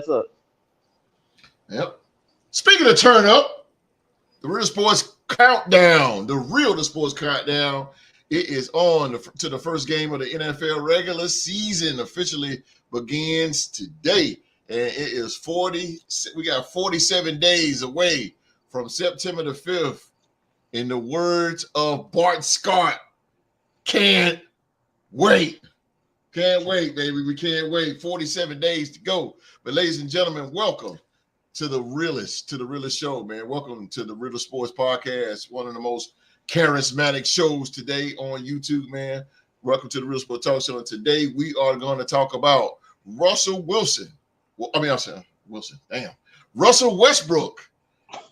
us up. Yep. Speaking of turn up, the Real Sports Countdown, the Sports Countdown, it is on to the first game of the NFL regular season. Officially begins today, and it is 40. We got 47 days away from September the 5th. In the words of Bart Scott, can't wait. Can't wait, baby. We can't wait. 47 days to go. But ladies and gentlemen, welcome to the realest show, man. Welcome to the Real Sports Podcast, one of the most charismatic shows today on YouTube, man. Welcome to the Real Sports Talk Show. And today we are going to talk about Russell Westbrook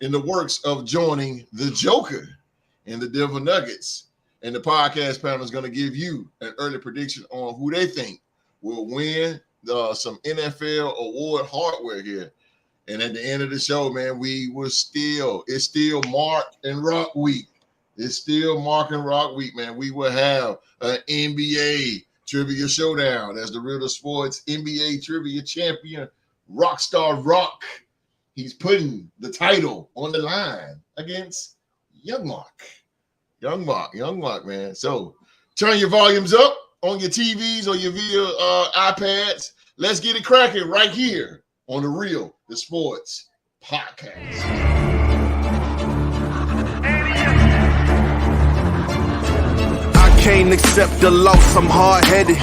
in the works of joining the Joker and the Denver Nuggets. And the podcast panel is going to give you an early prediction on who they think will win some NFL award hardware here. And at the end of the show, man, it's still Mark and Rock Week. It's still Mark and Rock Week, man. We will have an NBA trivia showdown as the Real Sports NBA trivia champion, Rockstar Rock. He's putting the title on the line against Young Mark. Young Mark, man. So turn your volumes up on your TVs or your video iPads. Let's get it cracking right here on the Sports Podcast. I can't accept the loss, I'm hard-headed.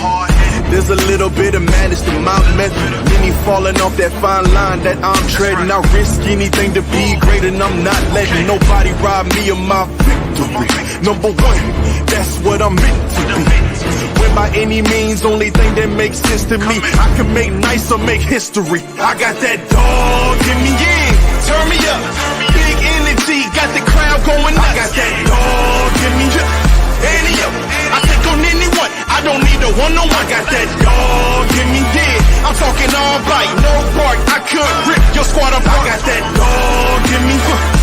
There's a little bit of madness to my method. Many falling off that fine line that I'm treading. I risk anything to be great, and I'm not letting nobody rob me of my victory. Number one, that's what I'm meant to be. When by any means, only thing that makes sense to me, I can make nice or make history. I got that dog in me, yeah. Turn me up. Big energy, got the crowd going nuts. I got that dog in me, yeah. Annie up. I take on anyone. I don't need a one-on-one. I got that dog in me, yeah. I'm talking all bite, no bark. I could rip your squad apart. I got that dog in me.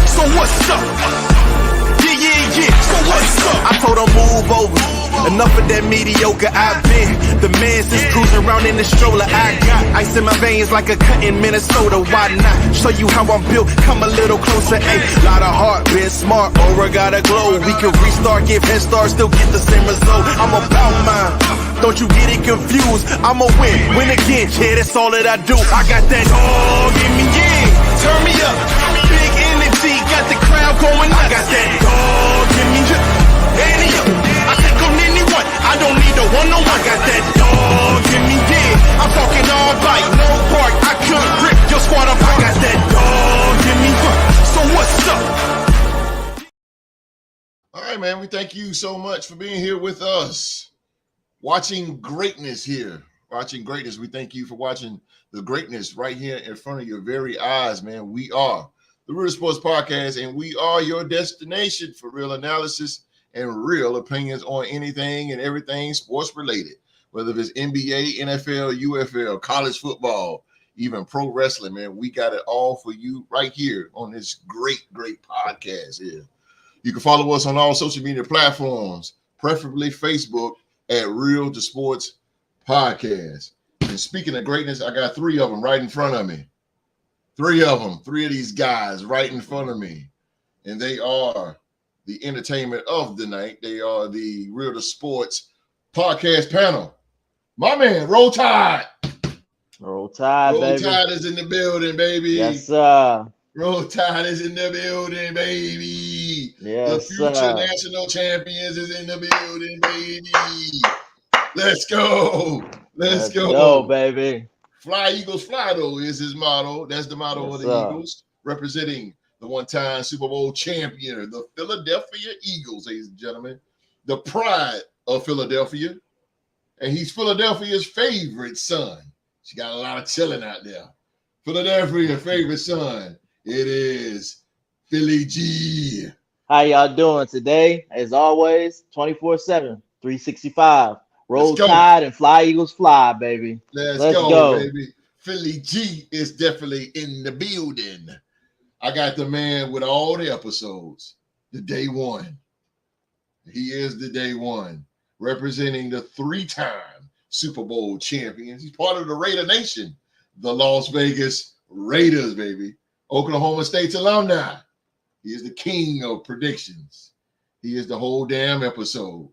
So what's up? Yeah. So what's up? I told her move over. Enough of that mediocre. I've been the man since cruising around in the stroller. I got ice in my veins like a cut in Minnesota. Why not show you how I'm built? Come a little closer. Ayy, lot of heart, been smart. Aura got a glow. We can restart, give head start, still get the same result. I'm about mine. Don't you get it confused? I'ma win again. Yeah, that's all that I do. I got that dog in me, yeah. Turn me up. Big energy, got the crowd going nuts. I got that dog in me, yeah. Annie up. I take on anyone. I don't need a one-on-one. I got that dog in me, yeah. I'm talking all bite, no bark. I could rip your squad apart. I got that dog in me. So what's up? All right, man. We thank you so much for being here with us. Watching greatness here. Watching greatness. We thank you for watching the greatness right here in front of your very eyes, man. We are the Real Sports Podcast, and we are your destination for real analysis and real opinions on anything and everything sports related, whether it's NBA, NFL, UFL, college football, even pro wrestling, man. We got it all for you right here on this great podcast here. You can follow us on all social media platforms, preferably Facebook at Real to Sports Podcast. And speaking of greatness, I got three of them right in front of me. Three of these guys right in front of me. And they are the entertainment of the night. They are the Real to Sports Podcast panel. My man, Roll Tide. Roll Tide, baby. Roll Tide is in the building, baby. Yes, sir. Roll Tide is in the building, baby. Yes, the future national champions is in the building, baby. Let's go. Let's go, baby. Fly, Eagles, fly, though, is his motto. That's the motto of the Eagles, representing the one-time Super Bowl champion, the Philadelphia Eagles, ladies and gentlemen, the pride of Philadelphia. And he's Philadelphia's favorite son. She got a lot of chilling out there. Philadelphia's favorite son. It is Philly G. How y'all doing today? As always, 24/7, 365. Roll Tide and Fly Eagles fly, baby. Let's go, baby. Philly G is definitely in the building. I got the man with all the episodes, the day one. He is the day one, representing the three-time Super Bowl champions. He's part of the Raider Nation, the Las Vegas Raiders, baby. Oklahoma State's alumni. He is the king of predictions. He is the whole damn episode.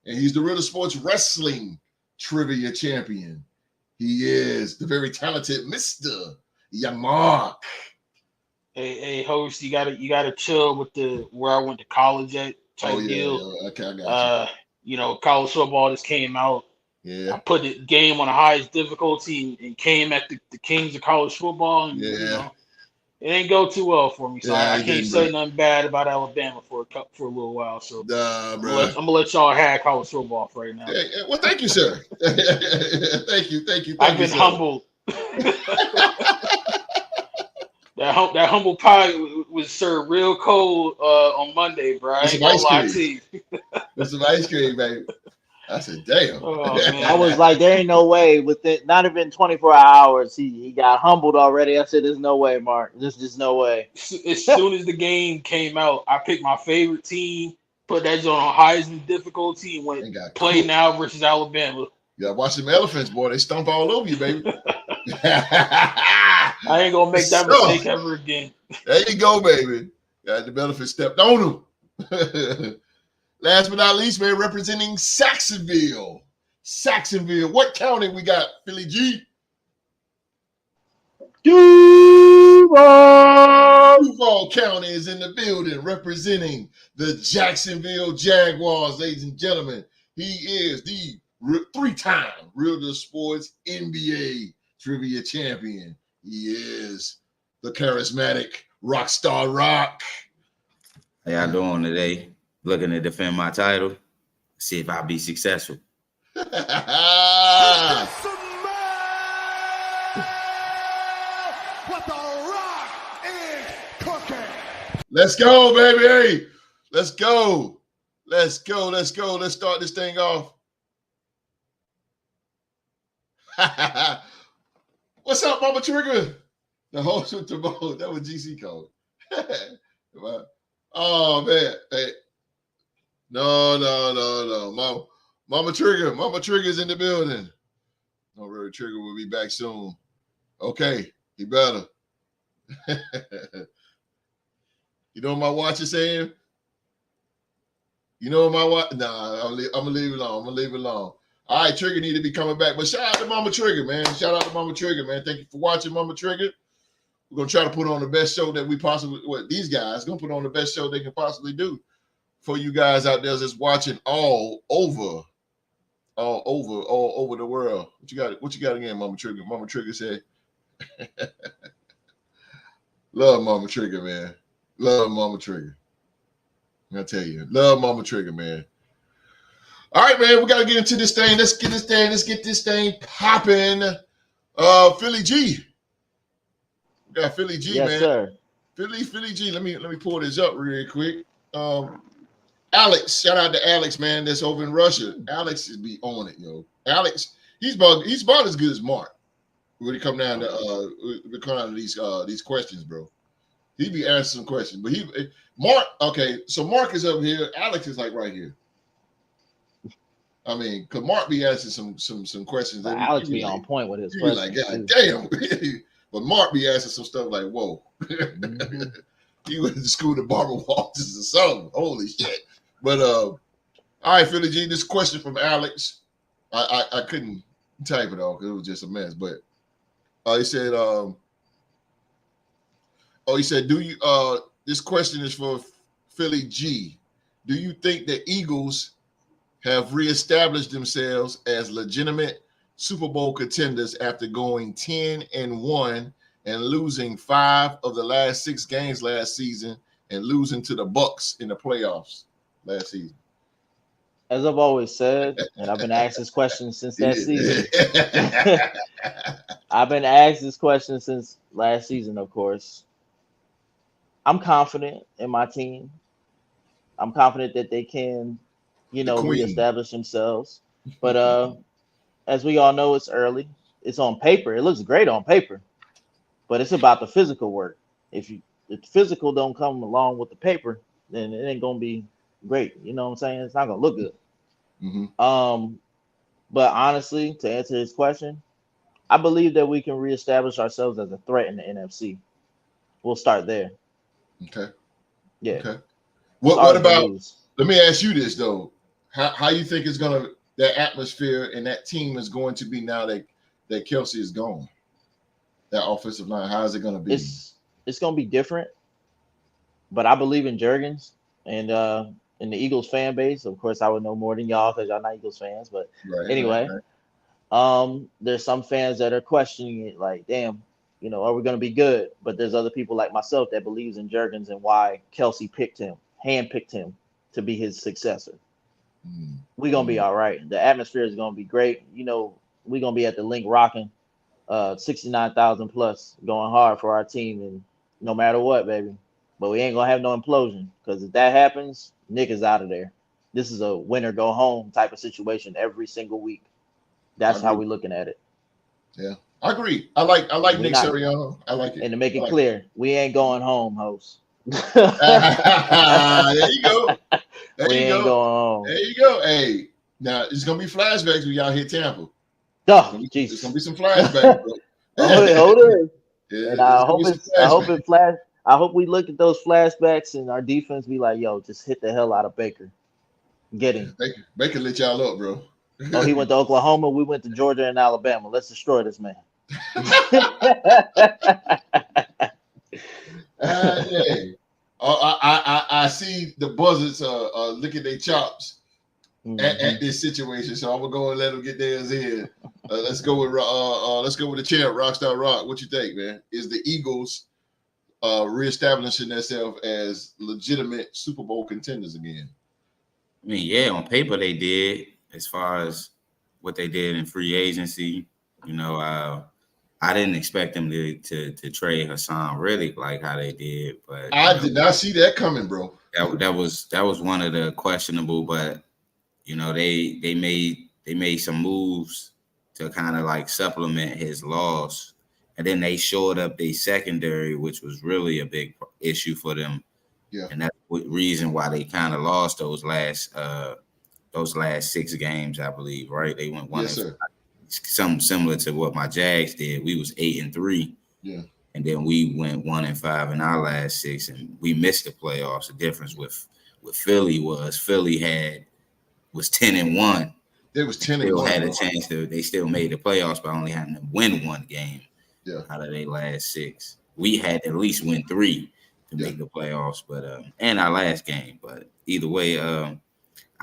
And he's the Real Sports Wrestling Trivia Champion. He is the very talented Mr. Yamark. Hey, host, you gotta chill with the where I went to college at type deal. Yeah. Okay, I got you. College football just came out. Yeah. I put the game on the highest difficulty and came at the kings of college football. And, it didn't go too well for me. So I can't say nothing bad about Alabama for a little while. So I'm gonna let y'all have college football for right now. Well, thank you, sir. Thank you. I've been humbled. That humble pie was served real cold on Monday, bro. I ain't gonna lie to you. With some ice cream, baby. I said, damn. Oh, man. I was like, there ain't no way. Within not even 24 hours, he got humbled already. I said, there's no way, Mark. There's just no way. As soon as the game came out, I picked my favorite team, put that on highest difficulty, and went play now versus Alabama. Yeah, watch them elephants, boy. They stomp all over you, baby. I ain't gonna make that mistake ever again. There you go, baby. Got the elephant stepped on him. Last but not least, man, representing Saxonville. What county we got, Philly G? Duval County is in the building, representing the Jacksonville Jaguars, ladies and gentlemen. He is the three-time Real Sports NBA Trivia Champion. He is the charismatic Rockstar Rock. How y'all doing today? Looking to defend my title, see if I'll be successful. What the Rock is cooking. Let's go, baby. Hey, let's go. Let's start this thing off. What's up, Mama Trigger? The host with the boat. That was GC code. Oh, man. Hey. No. Mama Trigger's in the building. No, Ray Trigger will be back soon. Okay, he better. You know what my watch is saying? You know what my watch? Nah, I'm gonna leave it alone. All right, Trigger need to be coming back. But shout out to Mama Trigger, man. Thank you for watching, Mama Trigger. We're gonna try to put on the best show that we possibly. These guys gonna put on the best show they can possibly do for you guys out there that's watching all over the world. What you got again, Mama Trigger? Mama Trigger said, love Mama Trigger, man. Love Mama Trigger. I tell you, love Mama Trigger, man. All right, man, we got to get into this thing. Let's get this thing popping. Philly G. We got Philly G, yes, man. Sir. Philly G. Let me pull this up real quick. Alex, shout out to Alex, man. That's over in Russia. Alex is be on it, yo. Alex, he's about as good as Mark when it come down to these questions, bro. He be answering some questions, but Mark. Okay, so Mark is up here. Alex is like right here. I mean, cause Mark be asking some questions. But Alex be on point with his questions. Like, God damn. But Mark be asking some stuff like, whoa. Mm-hmm. He went to school to Barbara Walters or something. Holy shit. But all right, Philly G, this question from Alex. I couldn't type it all because it was just a mess. But he said, do you this question is for Philly G. Do you think the Eagles have reestablished themselves as legitimate Super Bowl contenders after going 10-1 and losing 5 of the last 6 games last season and losing to the Bucs in the playoffs last season? As I've always said, and I've been asked this question since that season. I've been asked this question since last season, of course. I'm confident in my team. I'm confident that they can, reestablish themselves. But as we all know, it's early. It's on paper. It looks great on paper. But it's about the physical work. If the physical don't come along with the paper, then it ain't gonna be great. You know what I'm saying? It's not gonna look good. Mm-hmm. But honestly, to answer his question, I believe that we can reestablish ourselves as a threat in the NFC. We'll start there. Okay. Yeah. Okay. What about? Let me ask you this though: how you think it's gonna that atmosphere and that team is going to be now that Kelce is gone? That offensive line, how is it gonna be? It's gonna be different, but I believe in Jurgens and in the Eagles fan base. Of course, I would know more than y'all because y'all not Eagles fans. But anyway, there's some fans that are questioning it, like, damn, are we going to be good? But there's other people like myself that believes in Jurgens and why Kelce handpicked him to be his successor. We're going to be all right. The atmosphere is going to be great. We're going to be at the Link rocking 69,000 plus, going hard for our team, and no matter what, baby. But we ain't going to have no implosion, because if that happens, Nick is out of there. This is a winner go home type of situation every single week. That's how we're looking at it. Yeah, I agree. I like Nick Sirianni. I like it. And to make it clear, we ain't going home, host. There you go. We ain't going home. There you go. Hey, now it's gonna be flashbacks when y'all hit Tampa. Oh, Jesus. It's gonna be some flashbacks, bro. Hold it. Yeah, and I hope we look at those flashbacks and our defense be like, yo, just hit the hell out of Baker. Get him. Baker lit y'all up, bro. Oh, he went to Oklahoma. We went to Georgia and Alabama. Let's destroy this man. I see the Buzzards licking their chops at this situation, so I'm gonna go and let them get theirs in. Let's go with the champ, Rockstar Rock. What you think, man? Is the Eagles reestablishing themselves as legitimate Super Bowl contenders again? I mean, yeah, on paper they did. As far as what they did in free agency, I didn't expect them to trade Hassan Reddick like how they did, but I did not see that coming, bro. That was one of the questionable, but they made some moves to kind of like supplement his loss, and then they shored up their secondary, which was really a big issue for them. Yeah, and that's the reason why they kind of lost those last 6 games, I believe, right? They went one. Yes, sir. Something similar to what my Jags did. We was 8-3. Yeah. And then we went 1-5 in our last 6, and we missed the playoffs. The difference with Philly was 10-1. It was 10-1. Still had a chance they still made the playoffs by only having to win one game out of their last 6. We had to at least win 3 to make the playoffs, but and our last game. But either way,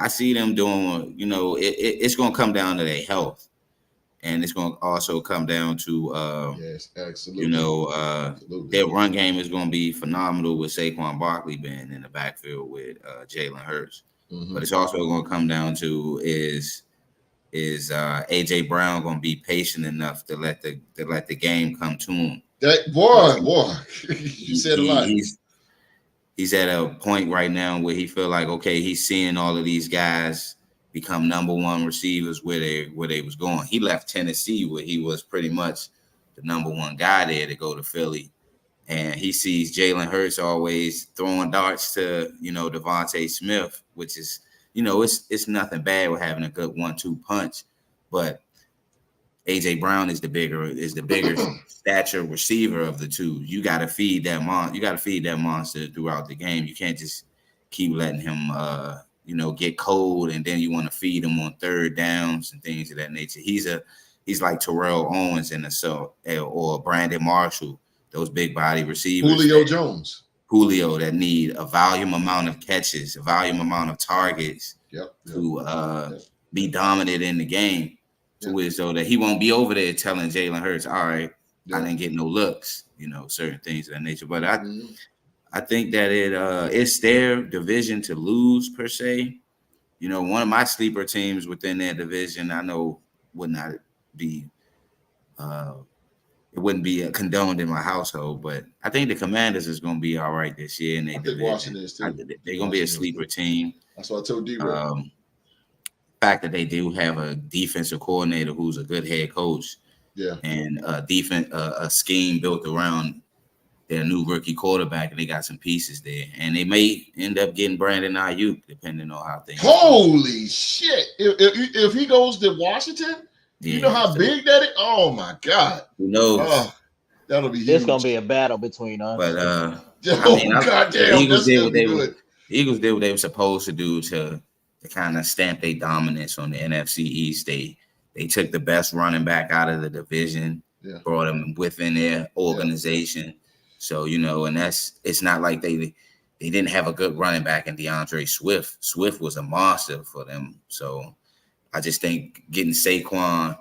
I see them doing, it's going to come down to their health. And it's going to also come down to, yes, absolutely. Their run game is going to be phenomenal with Saquon Barkley being in the backfield with Jalen Hurts. Mm-hmm. But it's also going to come down to is AJ Brown going to be patient enough to let the game come to him? That boy, you said a lot. He's at a point right now where he feel like, okay, he's seeing all of these guys become number one receivers where they was going. He left Tennessee where he was pretty much the number one guy there to go to Philly. And he sees Jalen Hurts always throwing darts to, Devontae Smith, which is, it's nothing bad with having a good 1-2 punch. But AJ Brown is the bigger stature receiver of the two. You got to feed that monster throughout the game. You can't just keep letting him get cold, and then you want to feed him on third downs and things of that nature. He's like Terrell Owens or Brandon Marshall, those big body receivers. Julio that need a volume amount of catches, a volume amount of targets to be dominant in the game. So that he won't be over there telling Jalen Hurts, all right, I didn't get no looks, certain things of that nature. But I think that it's their division to lose per se. One of my sleeper teams within their division, I know would not be it wouldn't be condoned in my household, but I think the Commanders is going to be all right this year in their division. Washington is too. They're going to be a sleeper team. That's what I told D. Fact that they do have a defensive coordinator who's a good head coach, and a scheme built around their new rookie quarterback, and they got some pieces there, and they may end up getting Brandon Ayuk depending on how things. Holy shit! If he goes to Washington, Yeah, you know how big that is? Oh my God. Who knows? Oh, that'll be huge. It's gonna be a battle between us. But goddamn, Eagles that's gonna be good. The Eagles did what they were supposed to do to kind of stamp their dominance on the NFC East. They took the best running back out of the division, brought him within their organization. Yeah. So, and it's not like they didn't have a good running back in DeAndre Swift. Swift was a monster for them. So I just think getting Saquon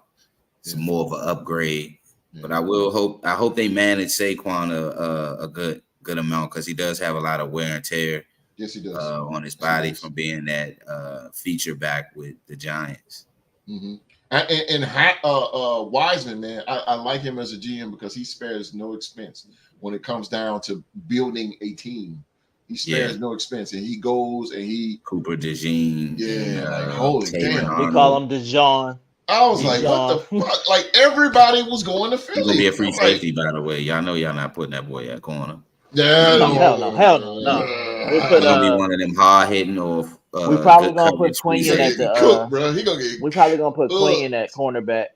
is more of an upgrade. Yeah. But I hope they manage Saquon a good amount, because he does have a lot of wear and tear. Yes, he does. On his body from being that feature back with the Giants. Mm-hmm. And Wiseman, man, I like him as a GM because he spares no expense when it comes down to building a team. He spares no expense, and he goes and he Cooper DeJean. Yeah, like holy damn. We call him DeJean. I was like, what the fuck? Like everybody was going to Philly. He's gonna be a free safety, by the way. Y'all know y'all not putting that boy at corner. Yeah, hell no. We'll put gonna be one of them hard hitting or. We probably gonna put Queen at the. Cook, bro. He gonna get. We probably gonna put Queen at cornerback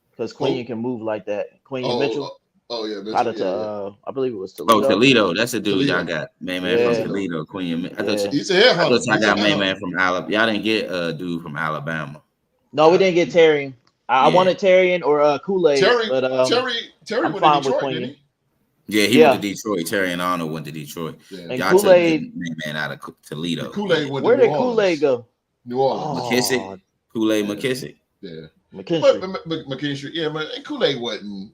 because Queen can move like that. Queen Mitchell. Oh yeah, Mitchell. I believe it was Toledo. Oh, Toledo. That's the dude y'all got. Man from Toledo. Queen. I thought he's a headhunter. I got man from Alabama. Y'all didn't get a dude from Alabama. No, we didn't get Terrian. I wanted Terrian or Kool-Aid. Terry I'm went fine to Detroit, with Queen. didn't he? Yeah, he went to Detroit. Terry and Arnold went to Detroit. Yeah. And y'all Kool-Aid, man out of Toledo. Kool-Aid went where to did New Kool-Aid go? New Orleans. McKissick. Kool-Aid McKissick. Yeah. McKinstry. McKinstry. Yeah, but Kool-Aid wasn't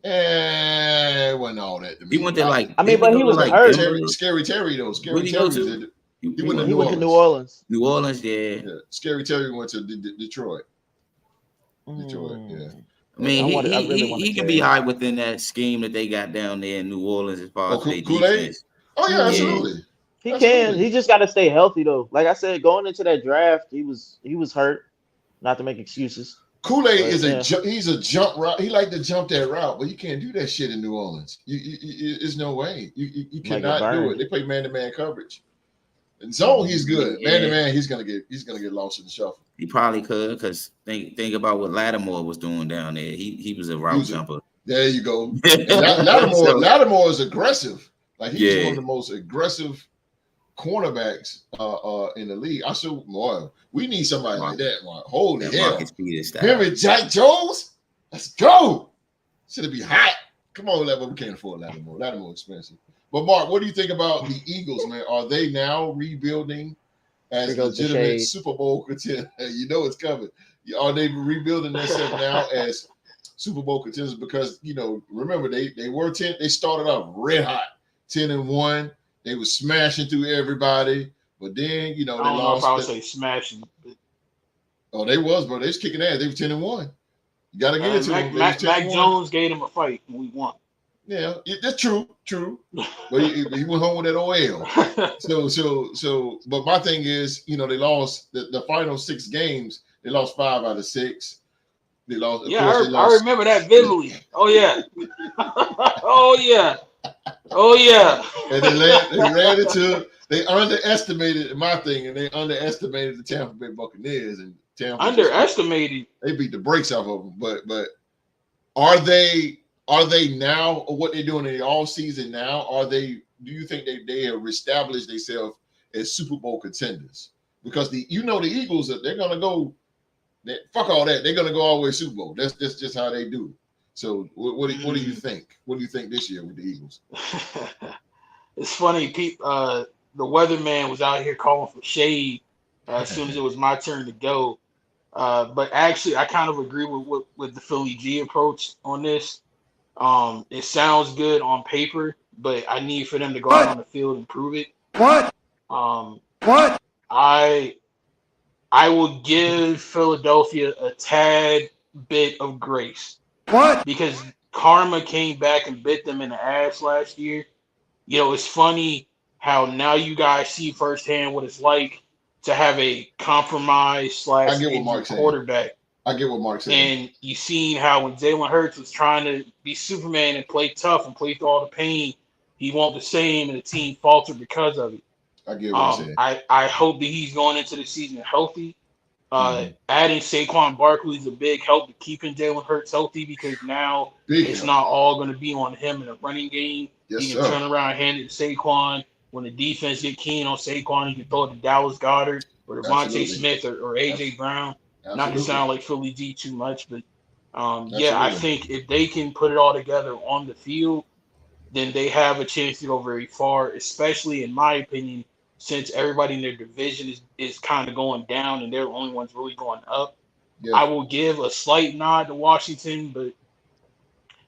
all that to me. He went there like. I mean, but he was hurt. Scary Terry though. Scary Terry. He went to New Orleans. New Orleans, yeah. Scary Terry went to Detroit. Detroit, yeah. I mean, he can be high within that scheme that they got down there in New Orleans as far as their defense. Oh yeah, absolutely. He can. He just got to stay healthy though. Like I said, going into that draft, he was hurt. Not to make excuses. Kool-Aid he's a jump route. He like to jump that route, but you can't do that shit in New Orleans. There's no way. You cannot do it. They play man-to-man coverage. In zone, he's good. Man-to-man, he's gonna get lost in the shuffle. He probably could, because think about what Lattimore was doing down there. He was a route jumper. There you go. Lattimore is aggressive. Like he's one of the most aggressive cornerbacks in the league. I said, boy, we need somebody like that. Like, holy hell. Him and Jack Jones? Let's go. Should it be hot? Come on, Lattimore. We can't afford Lattimore. Lattimore expensive. But Mark, what do you think about the Eagles, man? Are they now rebuilding as legitimate Super Bowl contenders? You know it's coming. Are they rebuilding themselves now as Super Bowl contenders? Because remember they were 10. They started off red hot, 10-1. They were smashing through everybody, but then they lost. I don't know if I would say smashing. Oh, they was, bro. They was kicking ass. They were 10-1. You got to give it to them. Mac Jones gave them a fight, and we won. Yeah, that's true. But he went home with that OL. So, but my thing is, they lost the final 6 games. They lost 5 out of 6. They lost. Yeah, I remember that vividly. Oh yeah. Oh yeah. And they underestimated my thing, and they underestimated the Tampa Bay Buccaneers, and Tampa underestimated. They beat the brakes off of them. But are they now, or what they're doing in the all season now? Do you think they have established themselves as Super Bowl contenders? Because the Eagles, they're gonna go. Fuck all that. They're gonna go all the way to Super Bowl. That's just how they do. So what do you think? What do you think this year with the Eagles? It's funny, Pete. The weatherman was out here calling for shade as soon as it was my turn to go. But actually, I kind of agree with the Philly G approach on this. It sounds good on paper, but I need for them to go out on the field and prove it. I will give Philadelphia a tad bit of grace. Because karma came back and bit them in the ass last year. It's funny how now you guys see firsthand what it's like to have a compromised / quarterback. I get what Mark's saying. And you seen how when Jalen Hurts was trying to be Superman and play tough and play through all the pain, he won't the same, and the team faltered because of it. I get what you're saying. I hope that he's going into the season healthy. Adding Saquon Barkley is a big help to keeping Jalen Hurts healthy because now it's not all going to be on him in the running game. Yes, he can turn around, hand it to Saquon. When the defense get keen on Saquon, he can throw it to Dallas Goedert or Devontae Smith or A.J. Brown. Not to sound like Philly G too much, but I think if they can put it all together on the field, then they have a chance to go very far, especially in my opinion, since everybody in their division is kind of going down and they're the only ones really going up. Yeah. I will give a slight nod to Washington, but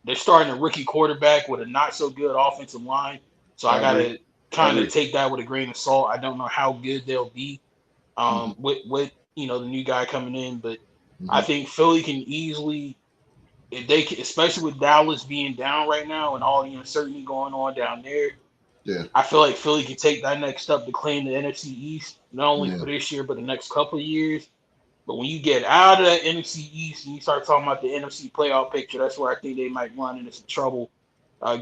they're starting a rookie quarterback with a not-so-good offensive line. So I got to kind of take that with a grain of salt. I don't know how good they'll be with the new guy coming in, but I think Philly can easily, if they can, especially with Dallas being down right now and all the uncertainty going on down there, I feel like Philly can take that next step to claim the NFC East, not only for this year, but the next couple of years. But when you get out of that NFC East and you start talking about the NFC playoff picture, that's where I think they might run into some trouble.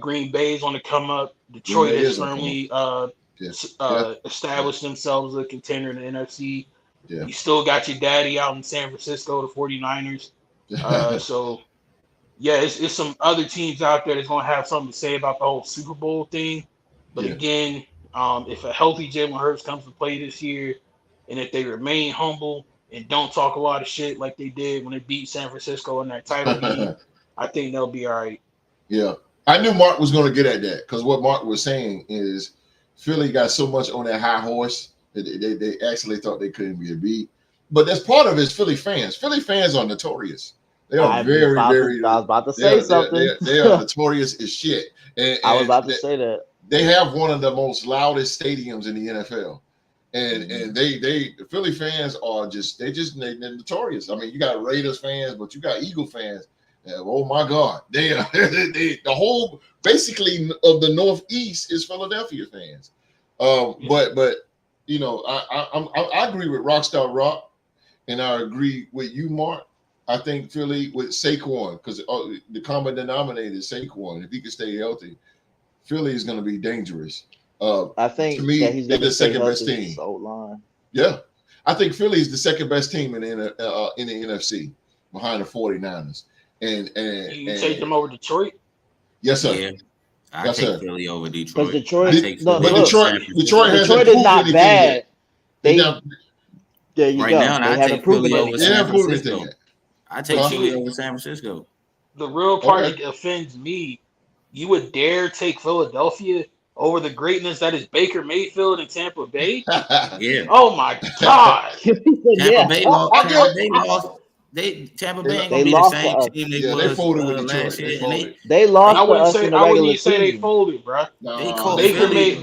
Green Bay's on the come up. Detroit has firmly established themselves as a contender in the NFC. Yeah. You still got your daddy out in San Francisco, the 49ers. It's some other teams out there that's going to have something to say about the whole Super Bowl thing. But again, if a healthy Jalen Hurts comes to play this year, and if they remain humble and don't talk a lot of shit like they did when they beat San Francisco in that title game, I think they'll be all right. Yeah. I knew Mark was going to get at that because what Mark was saying is Philly got so much on that high horse that they actually thought they couldn't be beat. But that's part of it is Philly fans. Philly fans are notorious. They are I was about to say something. They are notorious as shit. And I was about to say that. They have one of the most loudest stadiums in the NFL. And they Philly fans are they're notorious. I mean, you got Raiders fans, but you got Eagle fans. Oh my God, they are the whole basically of the Northeast is Philadelphia fans. But I agree with Rockstar Rock, and I agree with you, Mark. I think Philly with Saquon because the common denominator is Saquon. If he can stay healthy, Philly is going to be dangerous. I think to me, they're the second best team. Yeah, I think Philly is the second best team in the NFC behind the 49ers. And you take them over Detroit? Yes, sir. Yeah. I take Philly over Detroit. Detroit has Detroit is not bad. There you go. Now, they haven't proven anything. I take Philly over San Francisco. The real part that offends me, you would dare take Philadelphia over the greatness that is Baker Mayfield and Tampa Bay? Yeah. Oh my God. Tampa Bay lost. Tampa Bay ain't gonna be the same team they folded with last year. They lost. I wouldn't even say they folded, bro.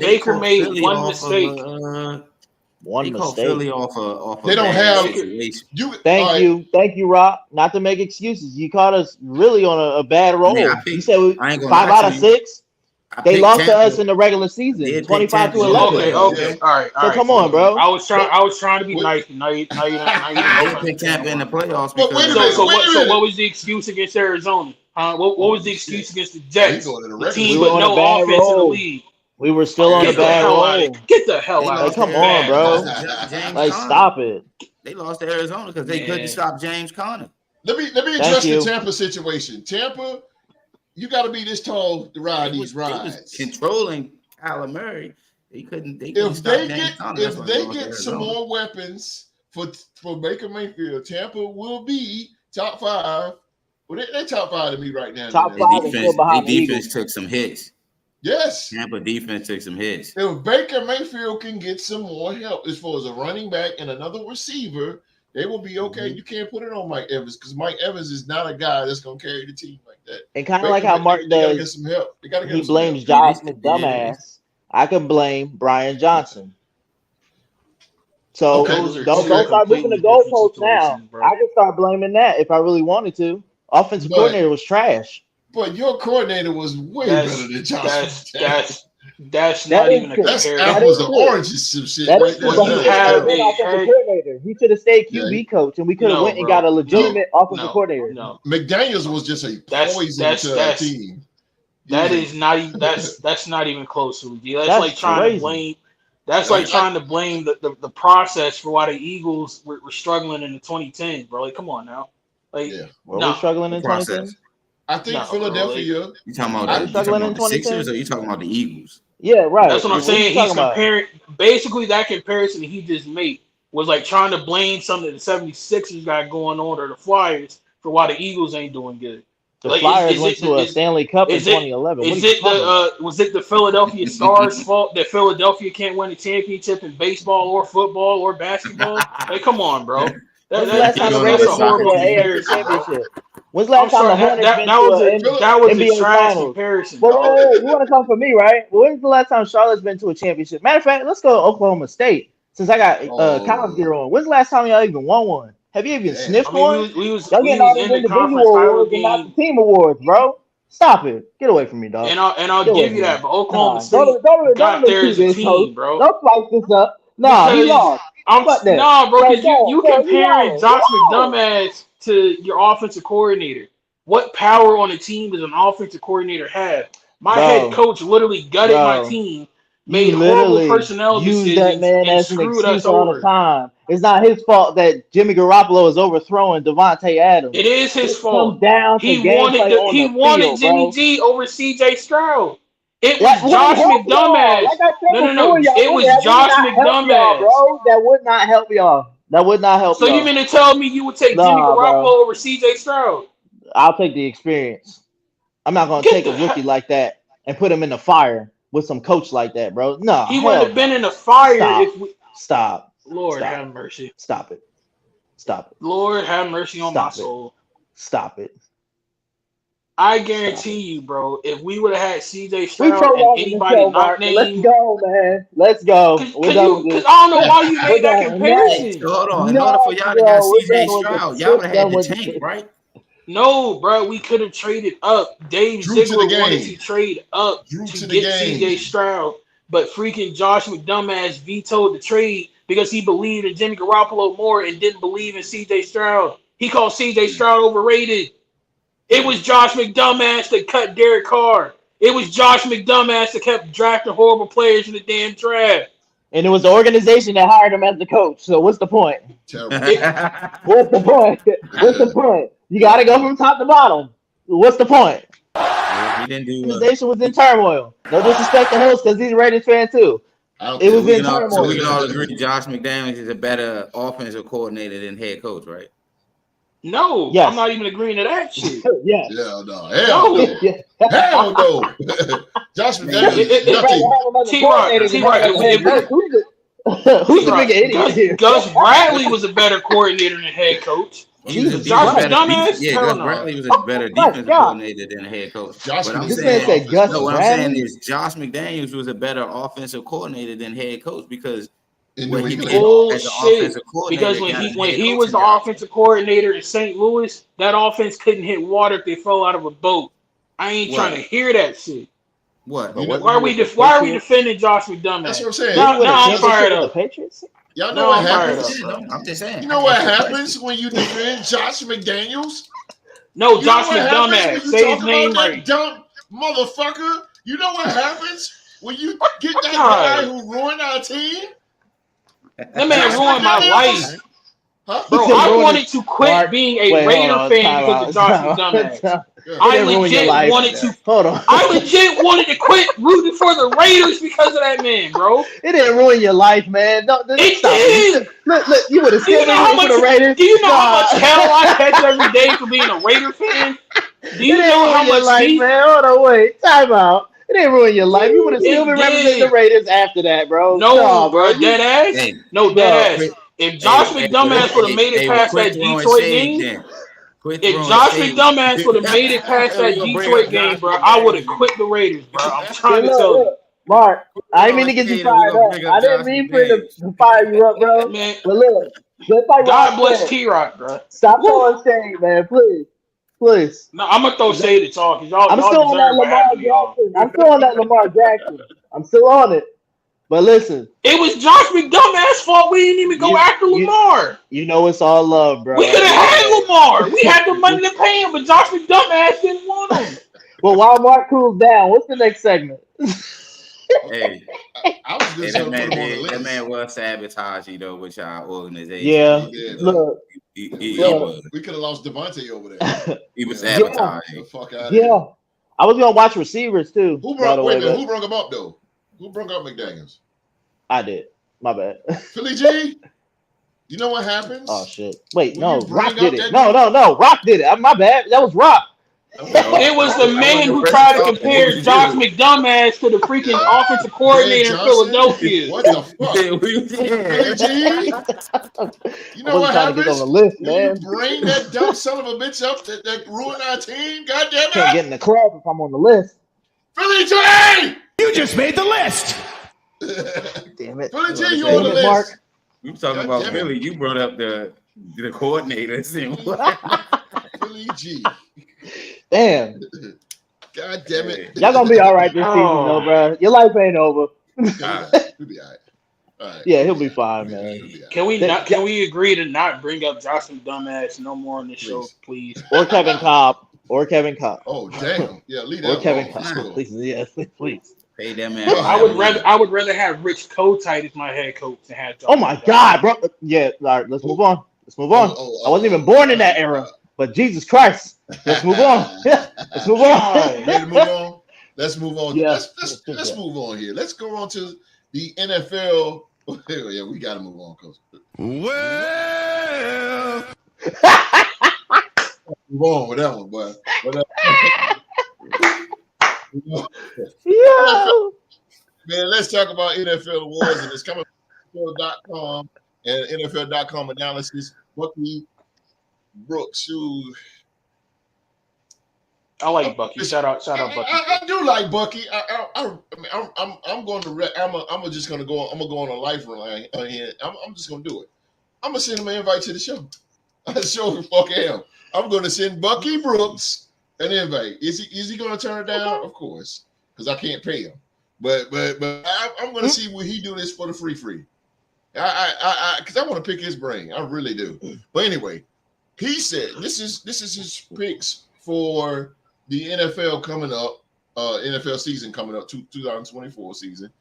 Baker made one mistake. One mistake. Philly off they don't have situation. Thank you, Rock. Not to make excuses. You caught us really on a bad roll. You said 5 out of 6. They lost to us in the regular season, 25-11. Okay. All right. So come on, bro. I was trying to be nice. Now you pick Tampa in the playoffs. So what was the excuse against Arizona? What was the excuse against the Jets? The team with no offense in the league. We were still on a bad roll. Get the hell out of here. Come on, bro. Stop it. They lost to Arizona because they couldn't stop James Conner. Let me address the Tampa situation. Tampa, you got to be this tall to ride these rides. Controlling Kyler Murray, they couldn't. If they get some more weapons for Baker Mayfield, Tampa will be top 5. Well, they're top 5 to me right now. Top 5 is still behind the defense took some hits. Yes. Tampa defense took some hits. If Baker Mayfield can get some more help as far as a running back and another receiver, they will be okay. You can't put it on Mike Evans because Mike Evans is not a guy that's going to carry the team like that. And kind of like how Mark does, get some help. He blames Josh Smith, dumbass. I can blame Brian Johnson. So don't start moving the goalposts now. Bro. I can start blaming that if I really wanted to. Offensive coordinator was trash. But your coordinator was way better than Johnson. That's not even a comparison. That's apples and oranges, some shit. He should have stayed QB coach, and we could have went and got a legitimate offensive coordinator. No, McDaniels was just a poison to the team. That is not even. That's not even close to it. That's like trying to blame. That's like trying to blame the process for why the Eagles were struggling in the 2010s, bro. Like, come on now. Like, we're struggling in 2010. I think Philadelphia. You talking about the Sixers or you talking about the Eagles? Yeah, right. That's what I'm saying. He's comparing. Basically, that comparison he just made was like trying to blame something that the 76ers got going on or the Flyers for why the Eagles ain't doing good. The Flyers went to a Stanley Cup in 2011. Was it the Philadelphia Stars' fault that Philadelphia can't win a championship in baseball or football or basketball? Like, come on, bro. That's a horrible comparison. When's the last time the Hornets that was a trash comparison. Well, you want to come for me, right? When's the last time Charlotte's been to a championship? Matter of fact, let's go to Oklahoma State. Since I got college gear on, when's the last time y'all even won one? Have you even sniffed one? Y'all getting all these individual awards and not the team awards, bro. Stop it. Get away from me, dog. And I'll give you that, but Oklahoma State got there as a team, bro. Don't slice this up. Nah, he lost. Nah, bro, because you comparing Josh McDumbass to your offensive coordinator. What power on a team does an offensive coordinator have? My head coach literally gutted my team, made horrible personnel decisions, that man and as an screwed excuse us all over. the time. It's not his fault that Jimmy Garoppolo is overthrowing Devontae Adams. It is his fault. He wanted Jimmy G over CJ Stroud. It was Josh McDumbass. No. It was Josh McDumbass. Bro, that would not help y'all. That would not help. So you mean to tell me you would take Jimmy Garoppolo over CJ Stroud? I'll take the experience. I'm not gonna take a rookie like that and put him in the fire with some coach like that, bro. No, he would have been in the fire if we stop. Lord have mercy. Stop it. Lord have mercy on my soul. Stop it. I guarantee you, bro, if we would have had CJ Stroud and anybody not named. Let's go, man. Let's go. Because I don't know why you made that comparison. Hold on. In order for y'all to got CJ Stroud, y'all would have had to tank, right? No, bro, we could have traded up. Dave Ziegler wanted to trade up to get CJ Stroud, but freaking Josh McDumbass vetoed the trade because he believed in Jimmy Garoppolo more and didn't believe in CJ Stroud. He called CJ Stroud overrated. It was Josh McDumbass that cut Derek Carr. It was Josh McDumbass that kept drafting horrible players in the damn draft. And it was the organization that hired him as the coach. So what's the point? Terrible. What's the point? What's the point? You got to go from top to bottom. What's the point? He didn't do the organization was in turmoil. No disrespect to host because he's a Raiders fan too. It was in turmoil. So we can all agree Josh McDaniels is a better offensive coordinator than head coach, right? No, yes. I'm not even agreeing to that shit. Yeah. Hell no. Hell no. Josh McDaniels. T-Rock. Who's the big idiot here? Gus Bradley was a better coordinator than head coach. Josh Bradley was a better defensive coordinator than a head coach. What I'm saying is Josh McDaniels was a better offensive coordinator than head coach because when he was the offensive coordinator in St. Louis, that offense couldn't hit water if they fell out of a boat. I ain't trying to hear that shit. What? Why are we defending Josh McDumbass? That's what I'm saying. Now I'm fired up. Y'all know what happens? I'm just saying. You know what happens when you defend Josh McDaniels? No, Josh McDumbass. Say his name right. Dumb motherfucker. You know what happens when you get that guy who ruined our team? That man ruined my life. Huh? Bro, I wanted to quit being a Raider fan because of Josh McDumbass. I legit wanted to quit rooting for the Raiders because of that man, bro. It didn't ruin your life, man. It did. Look, you would have still been for the Raiders. Do you know how much hell I catch every day for being a Raider fan? Do you know how much life, man? Hold on, wait. Time out. It didn't ruin your life. You would have still been representing the Raiders after that, bro. No, bro. Dead ass? No, dead ass. If Josh McDumbass would have made it past that Detroit game, if Josh McDumbass would have made it past that Detroit game, bro, I would have quit the Raiders, bro. I'm trying to tell you. Mark, I didn't mean to get you fired up. I didn't mean for to fire you up, bro. Man, but look, just like God bless T-Rock, bro. Stop throwing shade, man, please. No, I'm gonna throw shade at y'all because y'all. I'm still on that Lamar Jackson. I'm still on that Lamar Jackson. I'm still on it. But listen, it was Josh McDumbass' fault. We didn't even go after Lamar. You know it's all love, bro. We could have had Lamar. We had the money to pay him, but Josh McDumbass didn't want him. Well, while Mark cools down, what's the next segment? Hey, I was just going to put him on the list. That man was sabotaging, though, with y'all organization. Yeah. Look, he was. We could have lost Devontae over there. He was sabotaging. The fuck out of here. here. I was going to watch receivers, too. Who brought him up, though? Who brought up McDaniels? I did. My bad. Philly G? You know what happens? Oh, shit. Wait, no. Rock did it. No. Rock did it. My bad. That was Rock. It was the man who tried to compare Josh McDumbass to the freaking offensive coordinator in Philadelphia. What the fuck? You know what happens? On the list, man. You bring that dumb son of a bitch up that ruined our team. God damn it! Can't get in the club if I'm on the list. Philly G! You just made the list. Damn it! Philly G, you on the list? Mark. We were talking about Philly. You brought up the coordinator. Philly G. Damn. God damn it. Y'all gonna be all right this season, though, bro. Your life ain't over. He'll be all right. Yeah, he'll be fine, man. Can we agree to not bring up Josh McDumbass no more on the show, please? Or Kevin Cobb. Oh, damn. Yeah, leave that. Or Kevin Cobb. Please, yes, please. Pay that man. I would rather have Rich Kotite as my head coach than have Josh. Oh my God, bro. Yeah, all right, let's move on. I wasn't even born in that era. But Jesus Christ, let's move on. Let's move on. Ready to move on? Let's move on. Yeah. Let's move on here. Let's go on to the NFL. Yeah, we got to move on, Coach. Well, move on with that one, boy. Man, let's talk about NFL awards, and it's coming from NFL.com and NFL.com analysis. Bucky Brooks, who I like Bucky. Shout out Bucky. I do like Bucky. I'm going to. I'm just going to go. I'm going to go on a lifeline here. I'm just going to do it. I'm going to send him an invite to the show. I show the fuck am. I'm going to send Bucky Brooks an invite. Is he going to turn it down? Of course, because I can't pay him. But I'm going to see will he do this for the free. Because I want to pick his brain. I really do. But anyway. He said this is his picks for the NFL coming up, NFL season coming up, 2024 season,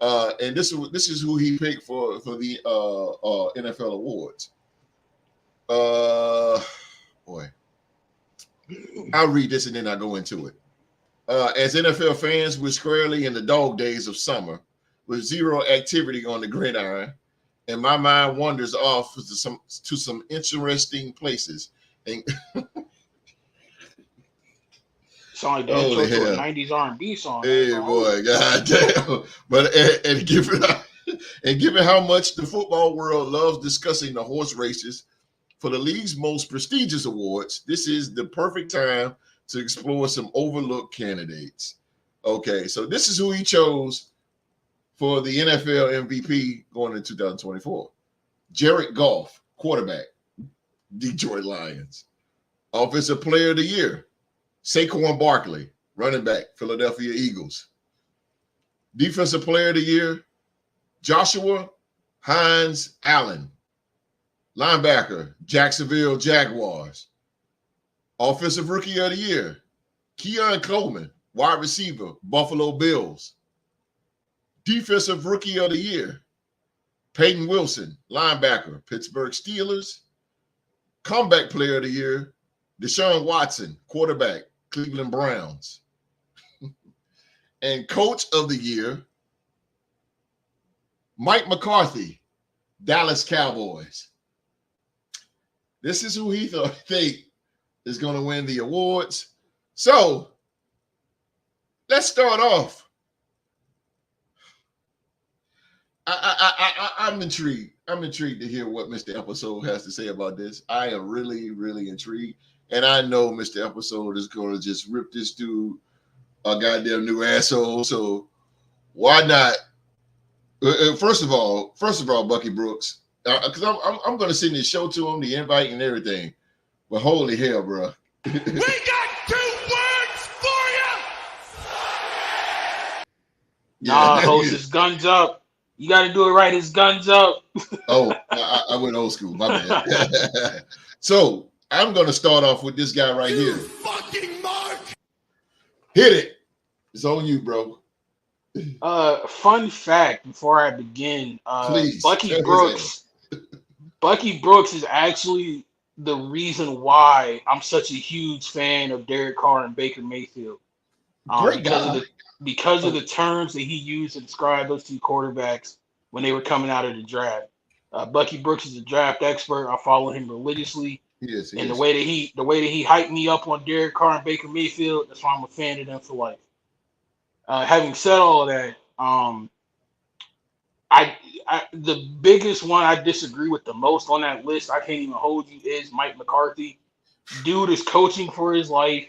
and this is who he picked for the NFL awards. Boy, I'll read this and then I go into it. As NFL fans, we're squarely in the dog days of summer, with zero activity on the gridiron. And my mind wanders off to some interesting places. And sound like that 90s R&B song. Hey boy, goddamn! But and given how much the football world loves discussing the horse races for the league's most prestigious awards, this is the perfect time to explore some overlooked candidates. Okay, so this is who he chose for the NFL MVP going into 2024. Jared Goff, quarterback, Detroit Lions. Offensive Player of the Year, Saquon Barkley, running back, Philadelphia Eagles. Defensive Player of the Year, Joshua Hines Allen, linebacker, Jacksonville Jaguars. Offensive Rookie of the Year, Keon Coleman, wide receiver, Buffalo Bills. Defensive Rookie of the Year, Peyton Wilson, linebacker, Pittsburgh Steelers. Comeback Player of the Year, Deshaun Watson, quarterback, Cleveland Browns. And Coach of the Year, Mike McCarthy, Dallas Cowboys. This is who he think is going to win the awards. So let's start off. I'm intrigued. I'm intrigued to hear what Mr. Episode has to say about this. I am really, really intrigued. And I know Mr. Episode is going to just rip this dude a goddamn new asshole. So why not? First of all, Bucky Brooks, because I'm going to send this show to him, the invite and everything. But holy hell, bro. We got 2 words for you. Nah, host, it's guns up. You got to do it right. It's guns up. Oh, I went old school. My bad. So I'm going to start off with this guy right here. Fucking Mark. Hit it. It's on you, bro. Fun fact before I begin, Please, Bucky Brooks is actually the reason why I'm such a huge fan of Derek Carr and Baker Mayfield. Great guy. Because of the terms that he used to describe those two quarterbacks when they were coming out of the draft. Bucky Brooks is a draft expert. I follow him religiously. The way that he hyped me up on Derek Carr and Baker Mayfield, that's why I'm a fan of them for life. Having said all of that, the biggest one I disagree with the most on that list, I can't even hold you, is Mike McCarthy. Dude is coaching for his life.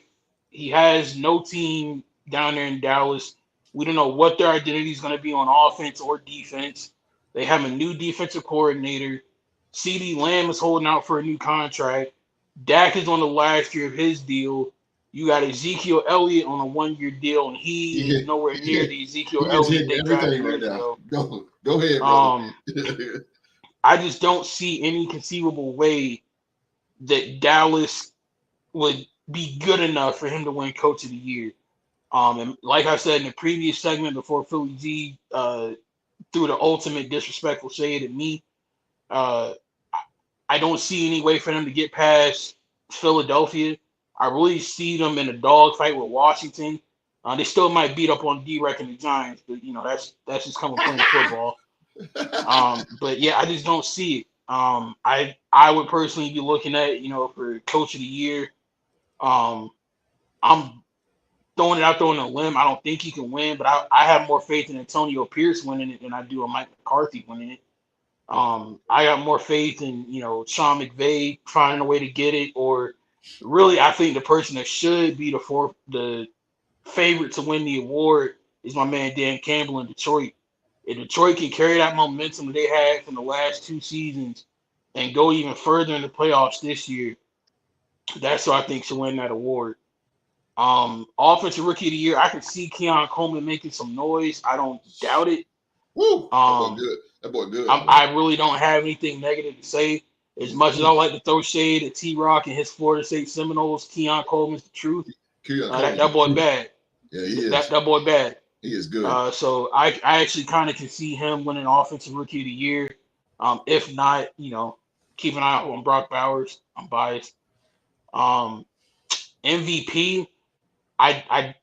He has no team down there in Dallas. We don't know what their identity is going to be on offense or defense. They have a new defensive coordinator. CeeDee Lamb is holding out for a new contract. Dak is on the last year of his deal. You got Ezekiel Elliott on a 1-year deal, and he is nowhere near the Ezekiel Elliott they drafted years ago. Go ahead, brother. I just don't see any conceivable way that Dallas would be good enough for him to win Coach of the Year. And like I said in the previous segment before Philly G threw the ultimate disrespectful shade at me, I don't see any way for them to get past Philadelphia. I really see them in a dogfight with Washington. They still might beat up on D-Rec and the Giants, but that's just coming playing football. But yeah, I just don't see it. I would personally be looking at for Coach of the Year. I'm throwing it out there on a limb. I don't think he can win, but I have more faith in Antonio Pierce winning it than I do in Mike McCarthy winning it. I got more faith in Sean McVay finding a way to get it, or really, I think the person that should be the favorite to win the award is my man Dan Campbell in Detroit. If Detroit can carry that momentum that they had from the last 2 seasons and go even further in the playoffs this year, that's who I think should win that award. Offensive Rookie of the Year, I could see Keon Coleman making some noise. I don't doubt it. Woo! That boy good. I really don't have anything negative to say. As much as I like to throw shade at T-Rock and his Florida State Seminoles, Keon Coleman's the truth. That boy bad. Yeah, he is. That boy bad. He is good. So I actually kind of can see him winning Offensive Rookie of the Year. If not, keep an eye out on Brock Bowers. I'm biased. MVP, I